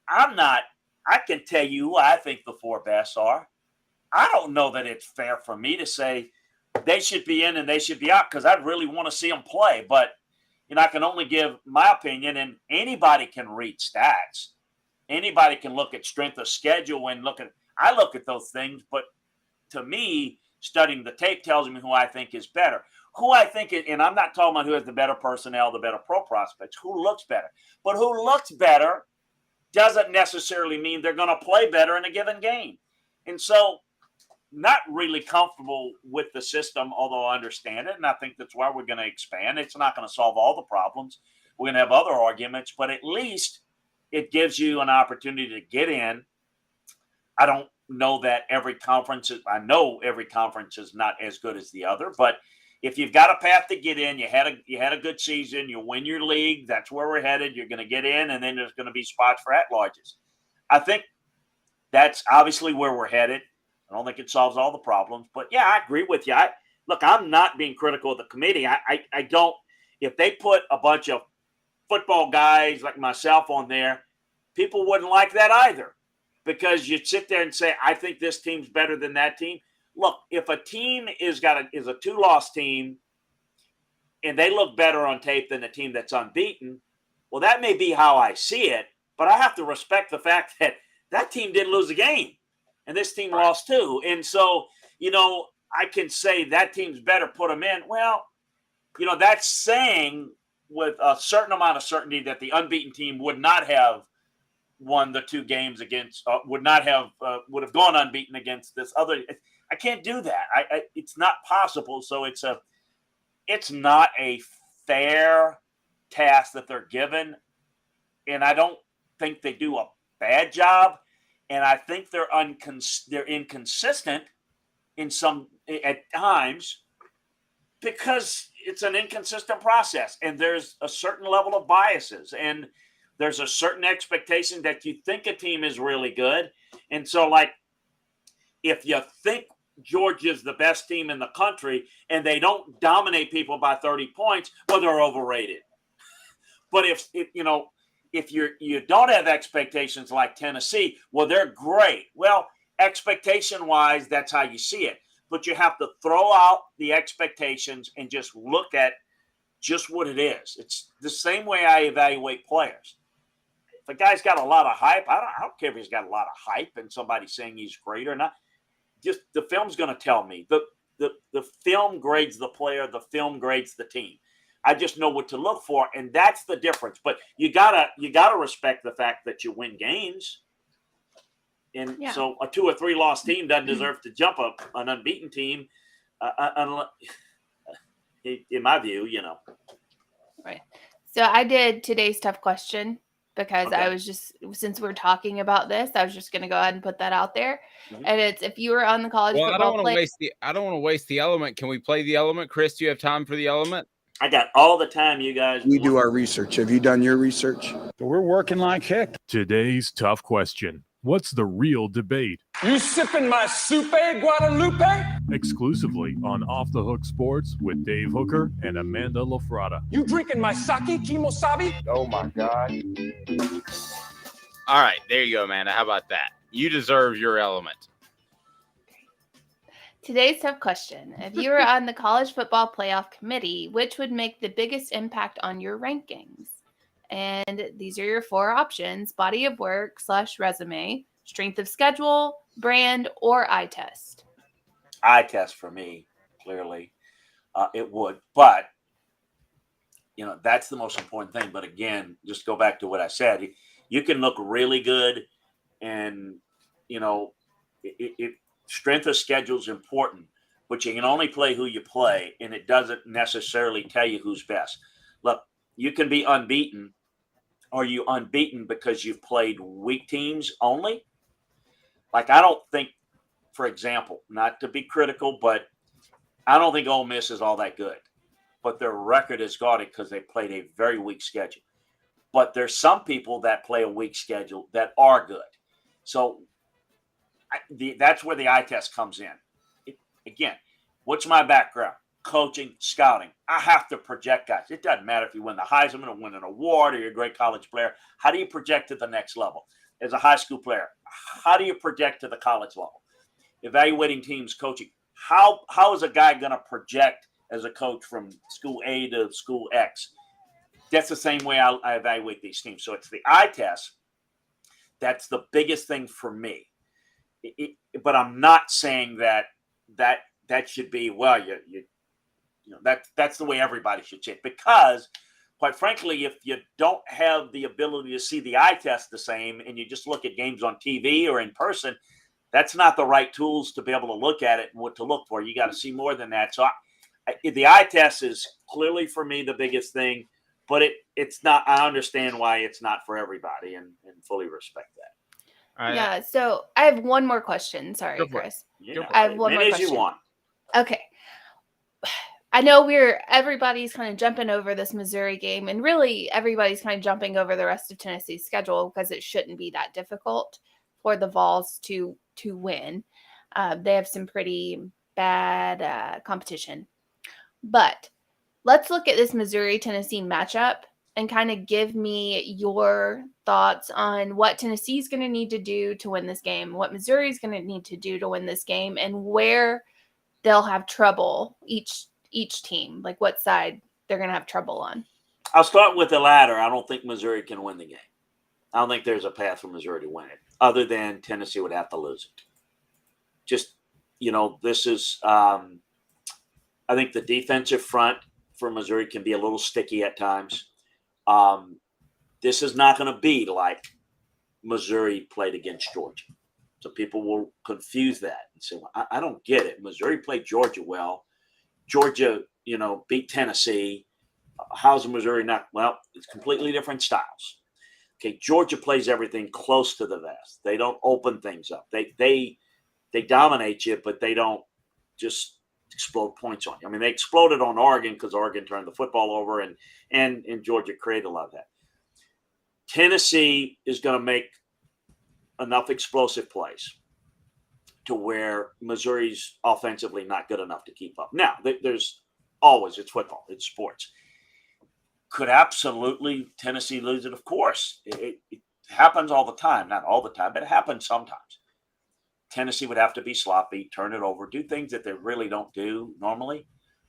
S10: I can tell you who I think the 4 best are. I don't know that it's fair for me to say they should be in and they should be out, because I really want to see them play. But, I can only give my opinion, and anybody can read stats. Anybody can look at strength of schedule and I look at those things, but to me, studying the tape tells me who I think is better. Who I think, and I'm not talking about who has the better personnel, the better pro prospects, who looks better. But who looks better doesn't necessarily mean they're going to play better in a given game. And so, not really comfortable with the system, although I understand it, and I think that's why we're going to expand. It's not going to solve all the problems. We're going to have other arguments, but at least it gives you an opportunity to get in. know that I know every conference is not as good as the other, but if you've got a path to get in, you had a good season, you win your league, that's where we're headed. You're going to get in, and then there's going to be spots for at-larges. I think that's obviously where we're headed. I don't think it solves all the problems, but yeah, I agree with you. Look, I'm not being critical of the committee. I don't. If they put a bunch of football guys like myself on there, people wouldn't like that either, because you'd sit there and say, I think this team's better than that team. Look, if a team is a 2-loss team and they look better on tape than a team that's unbeaten, well, that may be how I see it, but I have to respect the fact that that team didn't lose a game and this team lost 2. And so, I can say that team's better, put them in. Well, that's saying with a certain amount of certainty that the unbeaten team would not have won the 2 games against, would have gone unbeaten against this other. I can't do that. It's not possible. So it's not a fair task that they're given. And I don't think they do a bad job. And I think they're inconsistent at times, because it's an inconsistent process, and there's a certain level of biases, and there's a certain expectation that you think a team is really good. And so, like, if you think Georgia's the best team in the country and they don't dominate people by 30 points, well, they're overrated. But if you don't have expectations like Tennessee, well, they're great. Well, expectation-wise, that's how you see it. But you have to throw out the expectations and just look at just what it is. It's the same way I evaluate players. If a guy's got a lot of hype, I don't care if he's got a lot of hype and somebody's saying he's great or not. Just the film's going to tell me. The film grades the player. The film grades the team. I just know what to look for, and that's the difference. But you gotta respect the fact that you win games. And so a 2 or 3 loss team doesn't deserve to jump up an unbeaten team, in my view,
S4: Right. So I did today's tough question because I was just, since we're talking about this, I was just going to go ahead and put that out there. Mm-hmm. And it's, if you were on the college football
S2: I don't want to waste the element. Can we play the element? Chris, do you have time for the element?
S10: I got all the time, you guys.
S11: We do our research. Have you done your research?
S12: We're working like heck.
S3: Today's tough question. What's the real debate?
S12: You sipping my Soupe Guadalupe?
S3: Exclusively on Off the Hook Sports with Dave Hooker and Amanda LaFratta.
S12: You drinking my sake kimosabi?
S11: Oh my God.
S2: All right, there you go, Amanda. How about that? You deserve your element.
S4: Today's tough question. If you were on the college football playoff committee, which would make the biggest impact on your rankings? And these are your 4 options: body of work / resume, strength of schedule, brand, or eye test.
S10: Eye test for me, clearly. It would. But, that's the most important thing. But again, just go back to what I said. You can look really good, and, strength of schedule is important, but you can only play who you play, and it doesn't necessarily tell you who's best. Look, you can be unbeaten. Are you unbeaten because you've played weak teams only? Like, I don't think, for example, not to be critical, but I don't think Ole Miss is all that good. But their record is gaudy because they played a very weak schedule. But there's some people that play a weak schedule that are good. So that's where the eye test comes in. Again, what's my background? Coaching, scouting. I have to project guys. It doesn't matter if you win the Heisman or win an award or you're a great college player. How do you project to the next level? As a high school player, how do you project to the college level? Evaluating teams, coaching. How is a guy going to project as a coach from school A to school X? That's the same way I evaluate these teams. So it's the eye test. That's the biggest thing for me. But I'm not saying that should be, well, that's the way everybody should see it, because quite frankly, if you don't have the ability to see the eye test the same and you just look at games on TV or in person, that's not the right tools to be able to look at it and what to look for. You got to see more than that. So the eye test is clearly for me the biggest thing, but it's not. I understand why it's not for everybody and fully respect that.
S4: Yeah. So I have one more question. Sorry, Chris. I have one more
S10: Many as you
S4: question.
S10: want.
S4: Okay. I know everybody's kind of jumping over this Missouri game, and really everybody's kind of jumping over the rest of Tennessee's schedule because it shouldn't be that difficult for the Vols to win. They have some pretty bad competition. But let's look at this Missouri-Tennessee matchup and kind of give me your thoughts on what Tennessee's going to need to do to win this game, what Missouri's going to need to do to win this game, and where they'll have trouble each team, like what side they're going to have trouble on.
S10: I'll start with the latter. I don't think Missouri can win the game. I don't think there's a path for Missouri to win it, other than Tennessee would have to lose it. Just, this is I think the defensive front for Missouri can be a little sticky at times. This is not going to be like Missouri played against Georgia. So people will confuse that and say, well, I don't get it. Missouri played Georgia well. Georgia, beat Tennessee. How's Missouri not? Well, it's completely different styles. Okay, Georgia plays everything close to the vest. They don't open things up. They dominate you, but they don't just explode points on you. I mean, they exploded on Oregon because Oregon turned the football over, and Georgia created a lot of that. Tennessee is going to make enough explosive plays to where Missouri's offensively not good enough to keep up. Now, there's always, it's football, it's sports. Could absolutely Tennessee lose it? Of course. It happens all the time. Not all the time, but it happens sometimes. Tennessee would have to be sloppy, turn it over, do things that they really don't do normally.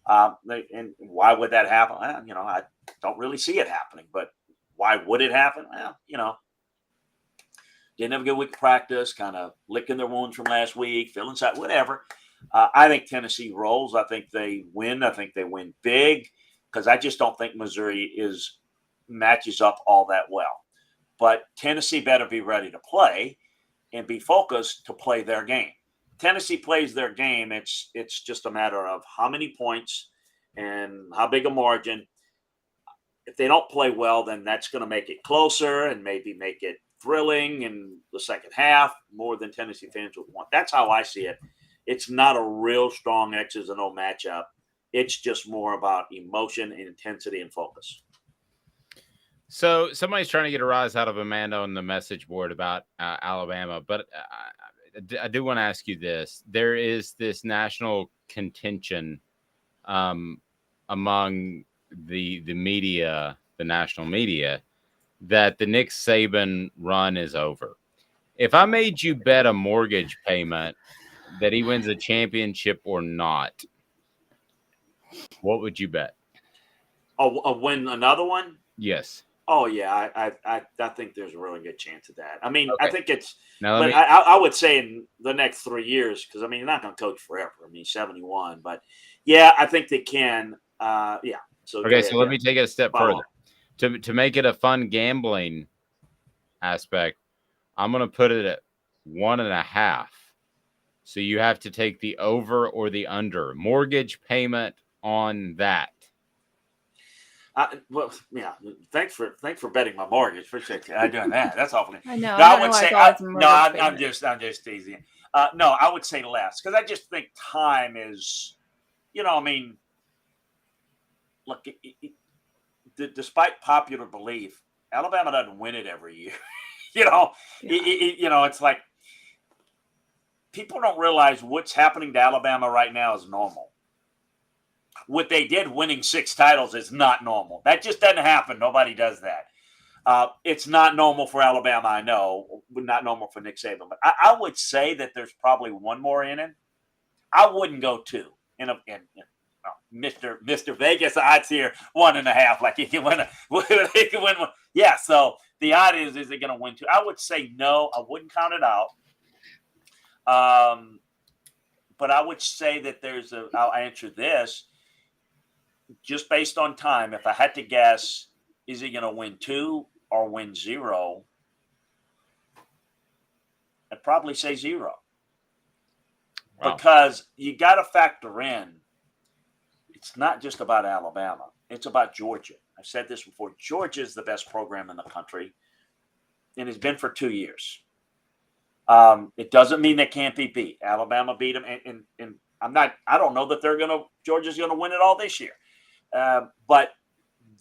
S10: And why would that happen? I don't really see it happening, but why would it happen? Well, didn't have a good week of practice, kind of licking their wounds from last week, feeling sad, whatever. I think Tennessee rolls. I think they win. I think they win big because I just don't think Missouri matches up all that well. But Tennessee better be ready to play and be focused to play their game. Tennessee plays their game. It's just a matter of how many points and how big a margin. If they don't play well, then that's going to make it closer and maybe make it thrilling in the second half more than Tennessee fans would want. That's how I see it. It's not a real strong X's and O matchup. It's just more about emotion and intensity and focus.
S2: So somebody's trying to get a rise out of Amanda on the message board about Alabama, but I do want to ask you this. There is this national contention among the media, the national media, that the Nick Saban run is over. If I made you bet a mortgage payment that he wins a championship or not, what would you bet?
S10: Oh, win another one?
S2: Yes.
S10: Oh yeah, I think there's a really good chance of that. I mean, okay. I think it's.
S2: Now,
S10: but I would say in the next 3 years, because I mean, you're not going to coach forever. I mean, 71, but yeah, I think they can. Yeah. So
S2: okay, so let me take it a step further. To make it a fun gambling aspect, I'm going to put it at 1.5. So you have to take the over or the under mortgage payment on that.
S10: Well, yeah. Thanks for betting my mortgage. Appreciate you doing that. That's awful.
S4: I know.
S10: No, I would say I'm just teasing. No, I would say less because I just think time is, I mean, look. Despite popular belief, Alabama doesn't win it every year. It's like people don't realize what's happening to Alabama right now is normal. What they did winning 6 titles is not normal. That just doesn't happen. Nobody does that. It's not normal for Alabama, I know, but not normal for Nick Saban. But I would say that there's probably one more inning. I wouldn't go 2. Mr. Vegas odds here 1.5. Like he can win one. Yeah. So the odd is they're going to win 2? I would say no. I wouldn't count it out. But I would say that I'll answer this just based on time. If I had to guess, is he going to win 2 or win 0? I'd probably say 0. Wow. Because you got to factor in. It's not just about Alabama. It's about Georgia. I've said this before. Georgia is the best program in the country, and it's been for 2 years. It doesn't mean they can't be beat. Alabama beat them, and I don't know that Georgia's going to win it all this year. But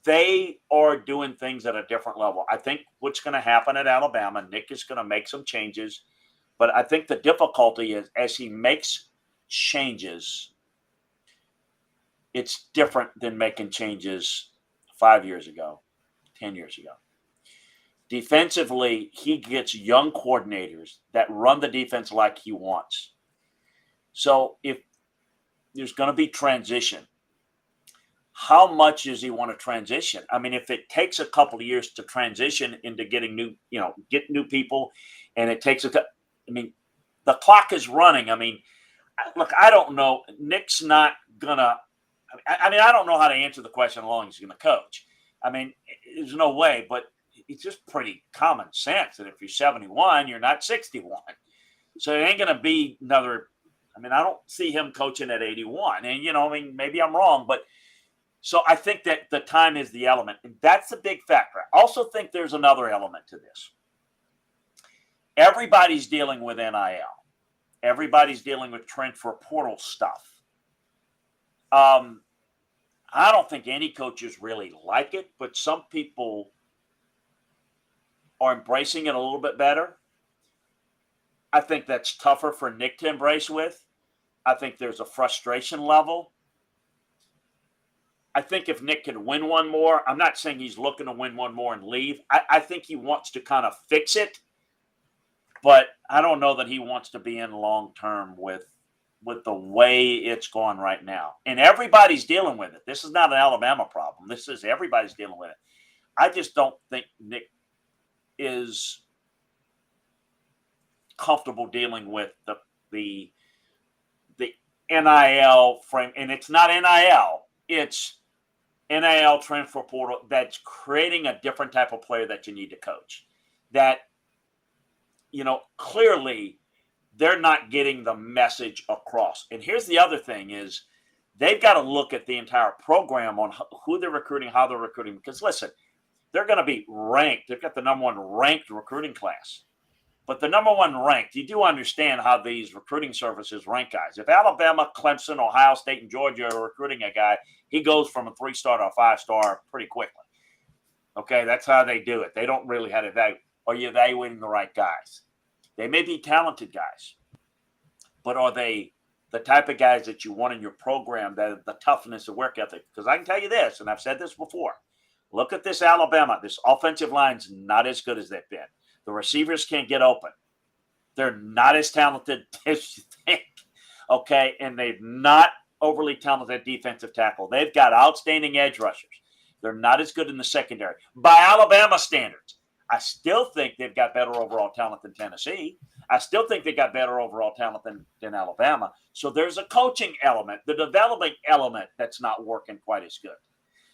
S10: they are doing things at a different level. I think what's going to happen at Alabama, Nick is going to make some changes, but I think the difficulty is as he makes changes, it's different than making changes 5 years ago, 10 years ago. Defensively, he gets young coordinators that run the defense like he wants. So if there's going to be transition, how much does he want to transition? I mean, if it takes a couple of years to transition into getting get new people, and it takes the clock is running. I mean, look, I don't know. Nick's not gonna. I don't know how to answer the question how long he's going to coach. I mean, there's no way, but it's just pretty common sense that if you're 71, you're not 61. So it ain't going to be another. I mean, I don't see him coaching at 81, and maybe I'm wrong, but. So I think that the time is the element, and that's a big factor. I also think there's another element to this. Everybody's dealing with NIL. Everybody's dealing with transfer portal stuff. I don't think any coaches really like it, but some people are embracing it a little bit better. I think that's tougher for Nick to embrace with. I think there's a frustration level. I think if Nick can win one more, I'm not saying he's looking to win one more and leave. I think he wants to kind of fix it, but I don't know that he wants to be in long term with the way it's going right now. And everybody's dealing with it. This is not an Alabama problem. This is everybody's dealing with it. I just don't think Nick is comfortable dealing with the NIL frame. And it's not NIL. It's NIL transfer portal that's creating a different type of player that you need to coach. That, clearly they're not getting the message across. And here's the other thing is they've got to look at the entire program on who they're recruiting, how they're recruiting. Because, listen, they're going to be ranked. They've got the number one ranked recruiting class. But the number one ranked, you do understand how these recruiting services rank guys. If Alabama, Clemson, Ohio State, and Georgia are recruiting a guy, he goes from a 3-star to a 5-star pretty quickly. Okay, that's how they do it. They don't really have to evaluate. Are you evaluating the right guys? They may be talented guys, but are they the type of guys that you want in your program, that the toughness of work ethic? Because I can tell you this, and I've said this before. Look at this Alabama. This offensive line's not as good as they've been. The receivers can't get open. They're not as talented as you think, okay? And they've not overly talented defensive tackle. They've got outstanding edge rushers. They're not as good in the secondary. By Alabama standards, I still think they've got better overall talent than Tennessee. I still think they got better overall talent than Alabama. So there's a coaching element, the developing element that's not working quite as good.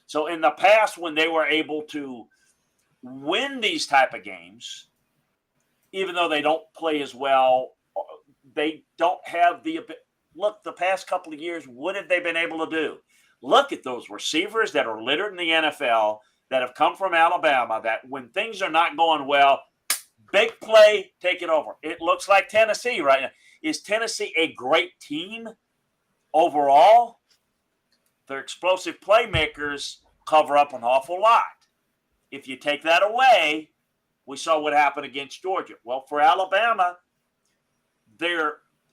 S10: So in the past, when they were able to win these type of games, even though they don't play as well, they don't have look, the past couple of years, what have they been able to do? Look at those receivers that are littered in the NFL that have come from Alabama, that when things are not going well, big play, take it over. It looks like Tennessee right now. Is Tennessee a great team overall? Their explosive playmakers cover up an awful lot. If you take that away, we saw what happened against Georgia. Well, for Alabama, they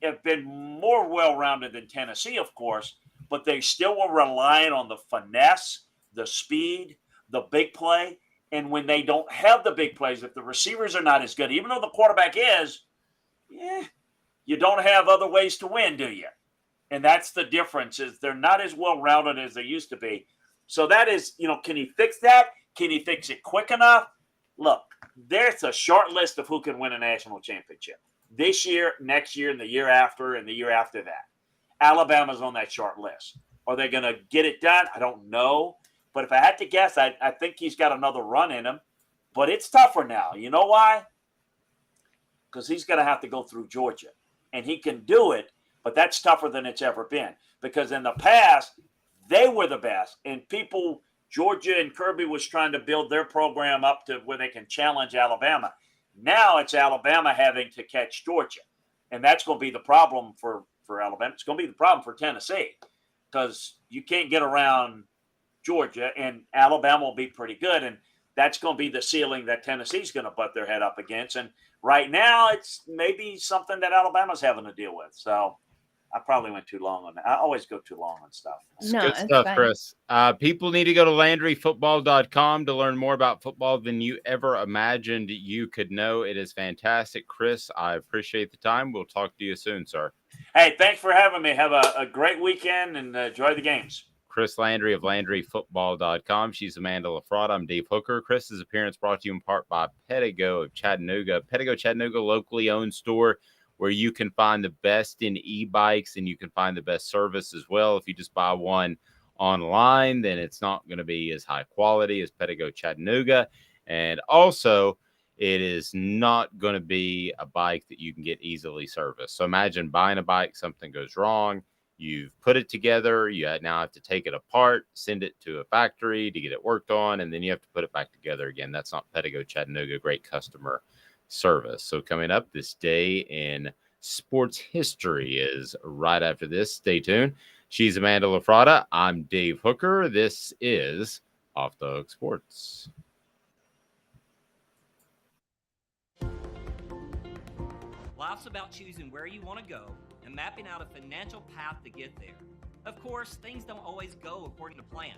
S10: have been more well-rounded than Tennessee, of course, but they still were relying on the finesse, the speed, the big play. And when they don't have the big plays, if the receivers are not as good, even though the quarterback is, you don't have other ways to win, do you? And that's the difference, is they're not as well-rounded as they used to be. So that is, can he fix that? Can he fix it quick enough? Look, there's a short list of who can win a national championship this year, next year, and the year after, and the year after that. Alabama's on that short list. Are they going to get it done? I don't know. But if I had to guess, I think he's got another run in him. But it's tougher now. You know why? Because he's going to have to go through Georgia. And he can do it, but that's tougher than it's ever been. Because in the past, they were the best. And Georgia and Kirby was trying to build their program up to where they can challenge Alabama. Now it's Alabama having to catch Georgia. And that's going to be the problem for Alabama. It's going to be the problem for Tennessee because you can't get around Georgia, and Alabama will be pretty good. And that's going to be the ceiling that Tennessee's going to butt their head up against. And right now, it's maybe something that Alabama's having to deal with. So I probably went too long on that. I always go too long on stuff.
S4: No,
S2: Good
S4: it's
S2: stuff,
S4: fine.
S2: Chris. People need to go to LandryFootball.com to learn more about football than you ever imagined you could know. It is fantastic. Chris, I appreciate the time. We'll talk to you soon, sir.
S10: Hey, thanks for having me. Have a great weekend and enjoy the games.
S2: Chris Landry of LandryFootball.com. She's Amanda LaFratta. I'm Dave Hooker. Chris's appearance brought to you in part by Pedigo of Chattanooga. Pedigo Chattanooga, locally owned store where you can find the best in e-bikes and you can find the best service as well. If you just buy one online, then it's not going to be as high quality as Pedigo Chattanooga. And also, it is not going to be a bike that you can get easily serviced. So imagine buying a bike, something goes wrong. You've put it together. You now have to take it apart, send it to a factory to get it worked on, and then you have to put it back together again. That's not Pedigo Chattanooga. Great customer service. So coming up this day in sports history is right after this. Stay tuned. She's Amanda LaFratta. I'm Dave Hooker. This is Off the Hook Sports.
S13: Life's about choosing where you want to go and mapping out a financial path to get there. Of course, things don't always go according to plan.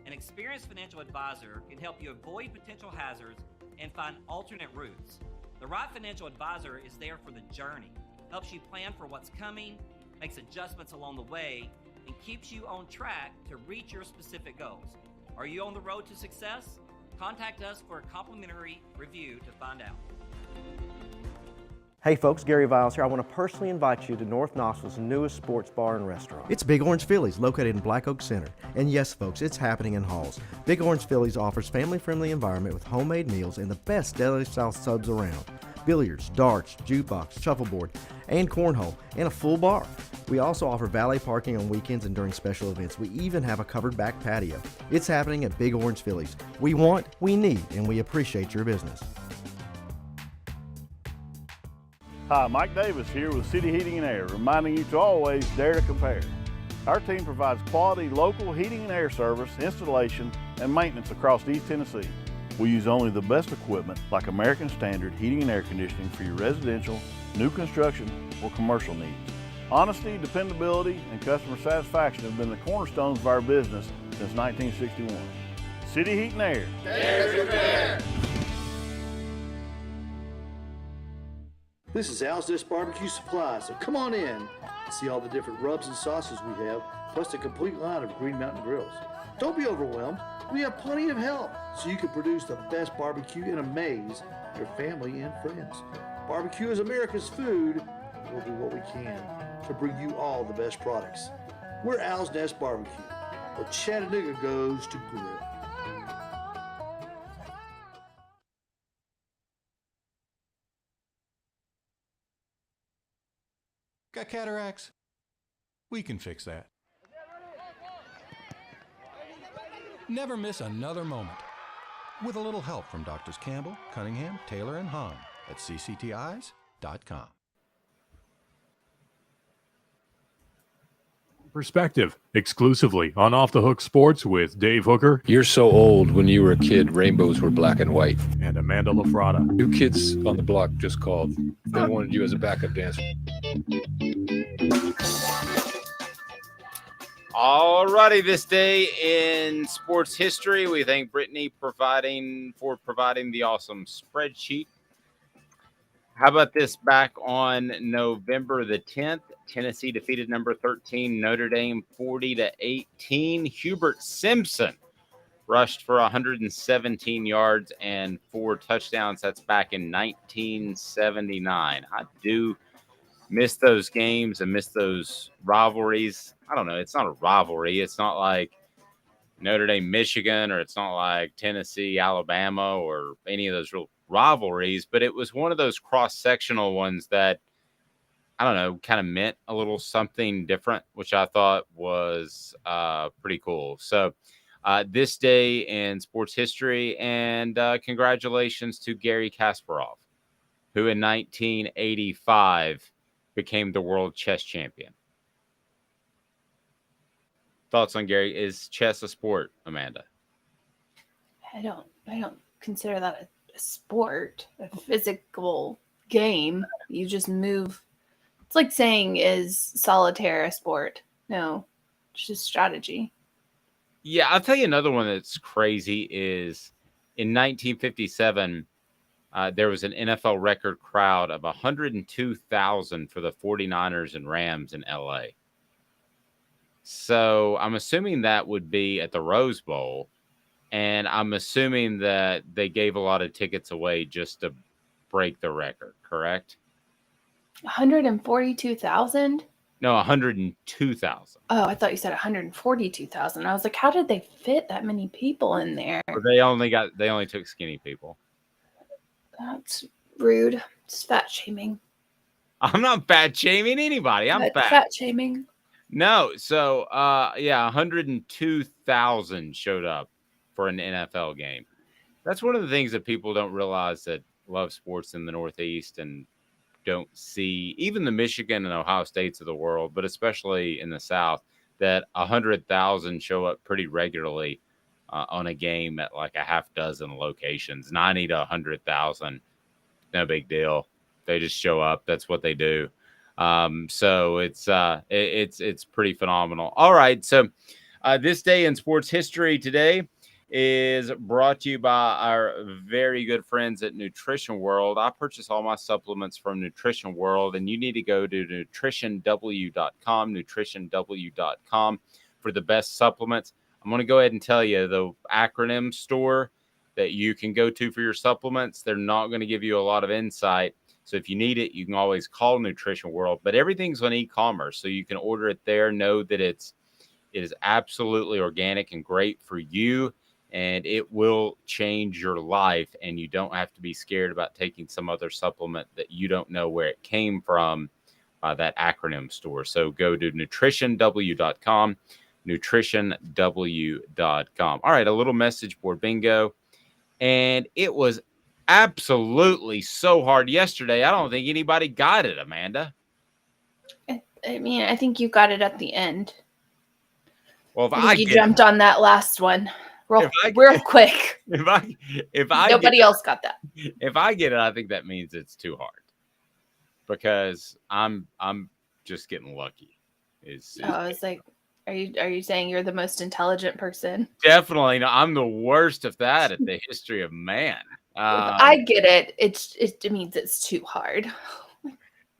S13: An experienced financial advisor can help you avoid potential hazards and find alternate routes. The right financial advisor is there for the journey, helps you plan for what's coming, makes adjustments along the way, and keeps you on track to reach your specific goals. Are you on the road to success? Contact us for a complimentary review to find out.
S6: Hey folks, Gary Viles here. I want to personally invite you to North Knoxville's newest sports bar and restaurant. It's Big Orange Phillies, located in Black Oak Center. And yes folks, it's happening in Halls. Big Orange Phillies offers family-friendly environment with homemade meals and the best deli-style subs around. Billiards, darts, jukebox, shuffleboard, and cornhole, and a full bar. We also offer valet parking on weekends and during special events. We even have a covered back patio. It's happening at Big Orange Phillies. We want, we need, and we appreciate your business.
S14: Hi, Mike Davis here with City Heating and Air, reminding you to always dare to compare. Our team provides quality local heating and air service, installation, and maintenance across East Tennessee. We use only the best equipment like American Standard heating and air conditioning for your residential, new construction, or commercial needs. Honesty, dependability, and customer satisfaction have been the cornerstones of our business since 1961. City Heat and Air.
S15: Dare to compare.
S16: This is Al's Dish Barbecue Supply, so come on in and see all the different rubs and sauces we have, plus a complete line of Green Mountain grills. Don't be overwhelmed. We have plenty of help so you can produce the best barbecue and amaze your family and friends. Barbecue is America's food. We'll do what we can to bring you all the best products. We're Al's Nest Barbecue, where Chattanooga goes to grill.
S5: Got cataracts? We can fix that. Never miss another moment. With a little help from Doctors Campbell, Cunningham, Taylor, and Hahn at cctis.com.
S3: Perspective, exclusively on Off the Hook Sports with Dave Hooker.
S17: You're so old. When you were a kid, rainbows were black and white.
S3: And Amanda LaFratta.
S17: New kids on the block just called. They wanted you as a backup dancer.
S2: All righty, this day in sports history, we thank Brittany for providing the awesome spreadsheet. How about this? Back on November the 10th, Tennessee defeated number 13 Notre Dame 40-18. Hubert Simpson rushed for 117 yards and 4 touchdowns. That's back in 1979. I do miss those games and miss those rivalries. I don't know. It's not a rivalry. It's not like Notre Dame, Michigan, or it's not like Tennessee, Alabama, or any of those real rivalries, but it was one of those cross-sectional ones that, I don't know, kind of meant a little something different, which I thought was pretty cool. So this day in sports history, and congratulations to Gary Kasparov. who in 1985 became the world chess champion. Thoughts on Gary? Is chess a sport, Amanda?
S4: I don't consider that a sport, a physical game. You just move. It's like saying, is solitaire a sport? No, it's just strategy.
S2: Yeah, I'll tell you another one that's crazy is in 1957, there was an NFL record crowd of 102,000 for the 49ers and Rams in LA. So I'm assuming that would be at the Rose Bowl. And I'm assuming that they gave a lot of tickets away just to break the record, correct?
S4: 142,000?
S2: No, 102,000.
S4: Oh, I thought you said 142,000. I was like, how did they fit that many people in there?
S2: They only took skinny people.
S4: That's rude. It's fat shaming.
S2: I'm not fat shaming anybody. I'm fat.
S4: Fat shaming.
S2: No, so 102,000 showed up for an NFL game. That's one of the things that people don't realize that love sports in the Northeast and don't see, even the Michigan and Ohio States of the world, but especially in the South, that 100,000 show up pretty regularly on a game at like a half dozen locations. 90 to 100,000, no big deal. They just show up. That's what they do. So it's pretty phenomenal. All right, so this day in sports history today is brought to you by our very good friends at Nutrition World. I purchase all my supplements from Nutrition World, and you need to go to nutritionw.com for the best supplements. I'm going to go ahead and tell you the acronym store that you can go to for your supplements. They're not going to give you a lot of insight. So if you need it, you can always call Nutrition World, but everything's on e-commerce. So you can order it there. Know that it is absolutely organic and great for you, and it will change your life. And you don't have to be scared about taking some other supplement that you don't know where it came from, that acronym store. So go to nutritionw.com, nutritionw.com. All right, a little message board bingo. And it was absolutely so hard yesterday. I don't think anybody got it, Amanda.
S4: I mean, I think you got it at the end.
S2: Well,
S4: you jumped on that last one real quick.
S2: If I
S4: Nobody else got that.
S2: If I get it, I think that means it's too hard because I'm just getting lucky.
S4: I was like, are you saying you're the most intelligent person?
S2: Definitely. No, I'm the worst of that at the history of man.
S4: I get it. It means it's too hard.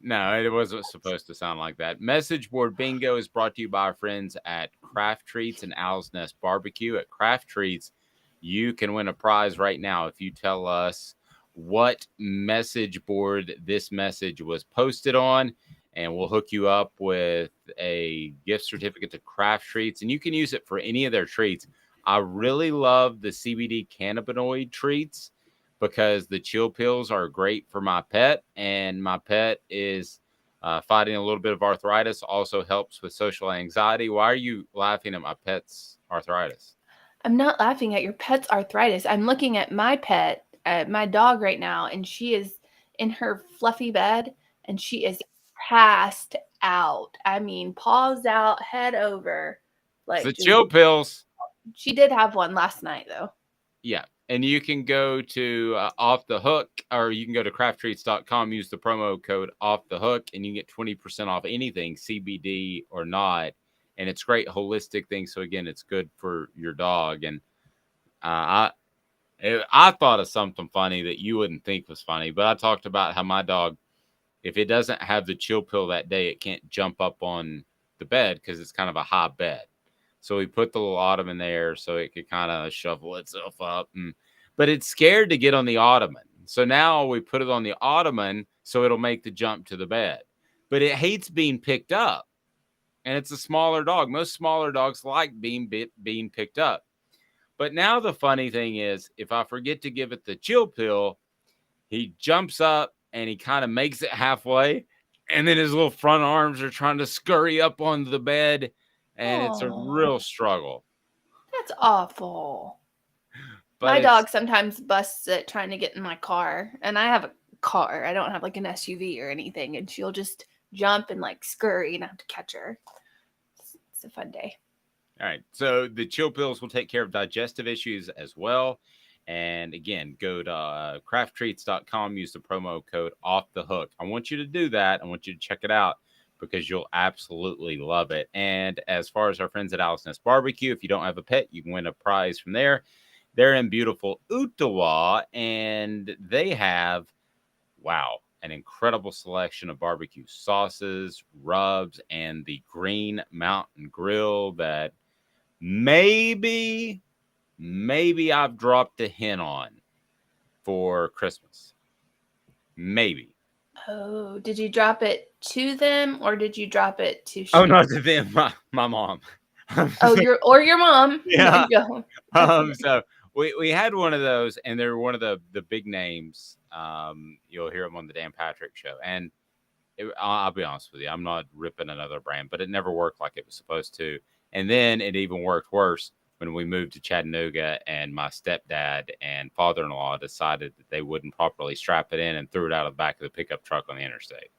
S2: No, it wasn't supposed to sound like that. Message board bingo is brought to you by our friends at Craft Treats and Owl's Nest Barbecue. At Craft Treats, you can win a prize right now if you tell us what message board this message was posted on, and we'll hook you up with a gift certificate to Craft Treats, and you can use it for any of their treats. I really love the CBD cannabinoid treats because the chill pills are great for my pet, and my pet is fighting a little bit of arthritis, also helps with social anxiety. Why are you laughing at my pet's arthritis?
S4: I'm not laughing at your pet's arthritis. I'm looking at my pet, my dog right now, and she is in her fluffy bed, and she is passed out. I mean, paws out, head over.
S2: Like the chill pills.
S4: She did have one last night, though.
S2: Yeah. And you can go to Off the Hook, or you can go to crafttreats.com, use the promo code Off the Hook, and you get 20% off anything, CBD or not. And it's great holistic thing. So again, it's good for your dog. And I thought of something funny that you wouldn't think was funny, but I talked about how my dog, if it doesn't have the chill pill that day, it can't jump up on the bed because it's kind of a high bed. So we put the little ottoman there so it could kind of shuffle itself up. But it's scared to get on the ottoman. So now we put it on the ottoman so it'll make the jump to the bed. But it hates being picked up. And it's a smaller dog. Most smaller dogs like being picked up. But now the funny thing is, if I forget to give it the chill pill, he jumps up and he kind of makes it halfway. And then his little front arms are trying to scurry up onto the bed. And it's a real struggle.
S4: That's awful.
S2: But
S4: my dog sometimes busts it trying to get in my car. And I have a car. I don't have like an SUV or anything, and she'll just jump and like scurry, and I have to catch her. It's a fun day.
S2: All right. So the chill pills will take care of digestive issues as well. And again, go to crafttreats.com, use the promo code Off the Hook. I want you to do that. I want you to check it out because you'll absolutely love it. And as far as our friends at Alice Nest Barbecue, if you don't have a pet, you can win a prize from there. They're in beautiful Ottawa, and they have, wow, an incredible selection of barbecue sauces, rubs, and the Green Mountain Grill that maybe I've dropped a hint on for Christmas. Maybe.
S4: Oh, did you drop it to them or did you drop it to
S2: Oh,
S4: Sheila?
S2: not to them, my mom.
S4: Oh, your mom.
S2: Yeah.
S4: There you go.
S2: So we had one of those, and they're one of the big names. You'll hear them on the Dan Patrick Show, and I'll be honest with you, I'm not ripping another brand, but it never worked like it was supposed to. And then it even worked worse when we moved to Chattanooga, and my stepdad and father-in-law decided that they wouldn't properly strap it in and threw it out of the back of the pickup truck on the interstate.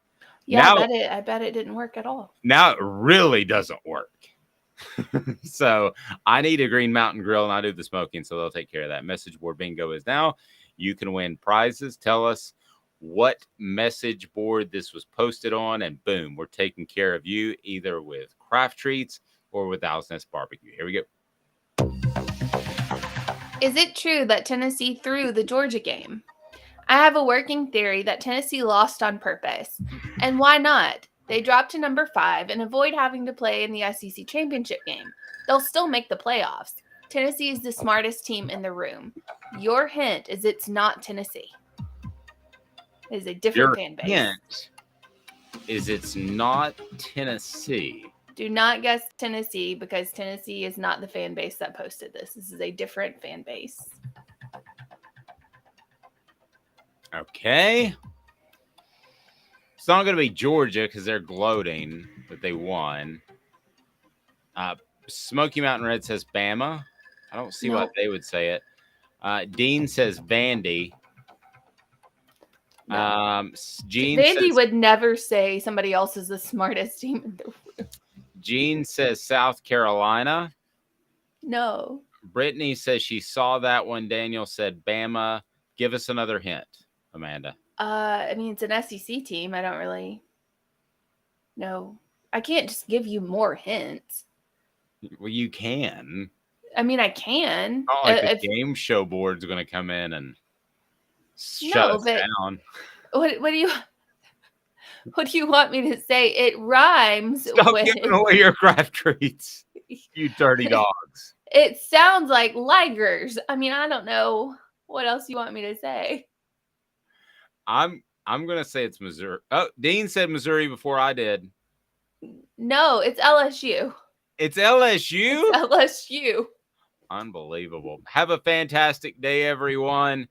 S4: Yeah,
S2: Now,
S4: I bet it didn't work at all.
S2: now it really doesn't work. So I need a Green Mountain Grill, and I do the smoking, so they'll take care of that. Message board bingo is now. You can win prizes. Tell us what message board this was posted on, and boom, we're taking care of you either with Craft Treats or with Owl's Nest Barbecue. Here we go.
S4: Is it true that Tennessee threw the Georgia game? I have a working theory that Tennessee lost on purpose. And why not? They dropped to number 5 and avoid having to play in the SEC championship game. They'll still make the playoffs. Tennessee is the smartest team in the room. Your hint is it's not Tennessee. It is a different fan base.
S2: Hint is it's not Tennessee.
S4: Do not guess Tennessee because Tennessee is not the fan base that posted this. This is a different fan base.
S2: Okay. It's not going to be Georgia because they're gloating that they won. Smoky Mountain Red says Bama. I don't see why they would say it. Dean says Vandy. Gene
S4: Vandy
S2: says,
S4: would never say somebody else is the smartest team in the room.
S2: Gene says South Carolina.
S4: No.
S2: Brittany says she saw that one. Daniel said Bama. Give us another hint, Amanda.
S4: I mean, it's an SEC team. I don't really know. I can't just give you more hints.
S2: Well, you can.
S4: I mean, I can.
S2: Not like the game show board's going to come in and shut us down.
S4: What do you want me to say? It rhymes.
S2: Stop giving away your Craft Treats, you dirty dogs.
S4: It sounds like Ligers. I mean, I don't know what else you want me to say.
S2: I'm gonna say it's Missouri. Oh, Dean said Missouri before I did.
S4: No, it's LSU.
S2: It's LSU?
S4: It's LSU.
S2: Unbelievable. Have a fantastic day, everyone.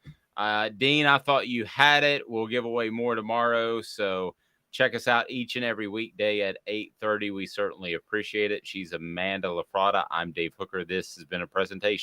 S2: Dean, I thought you had it. We'll give away more tomorrow. So check us out each and every weekday at 8:30. We certainly appreciate it. She's Amanda LaFratta. I'm Dave Hooker. This has been a presentation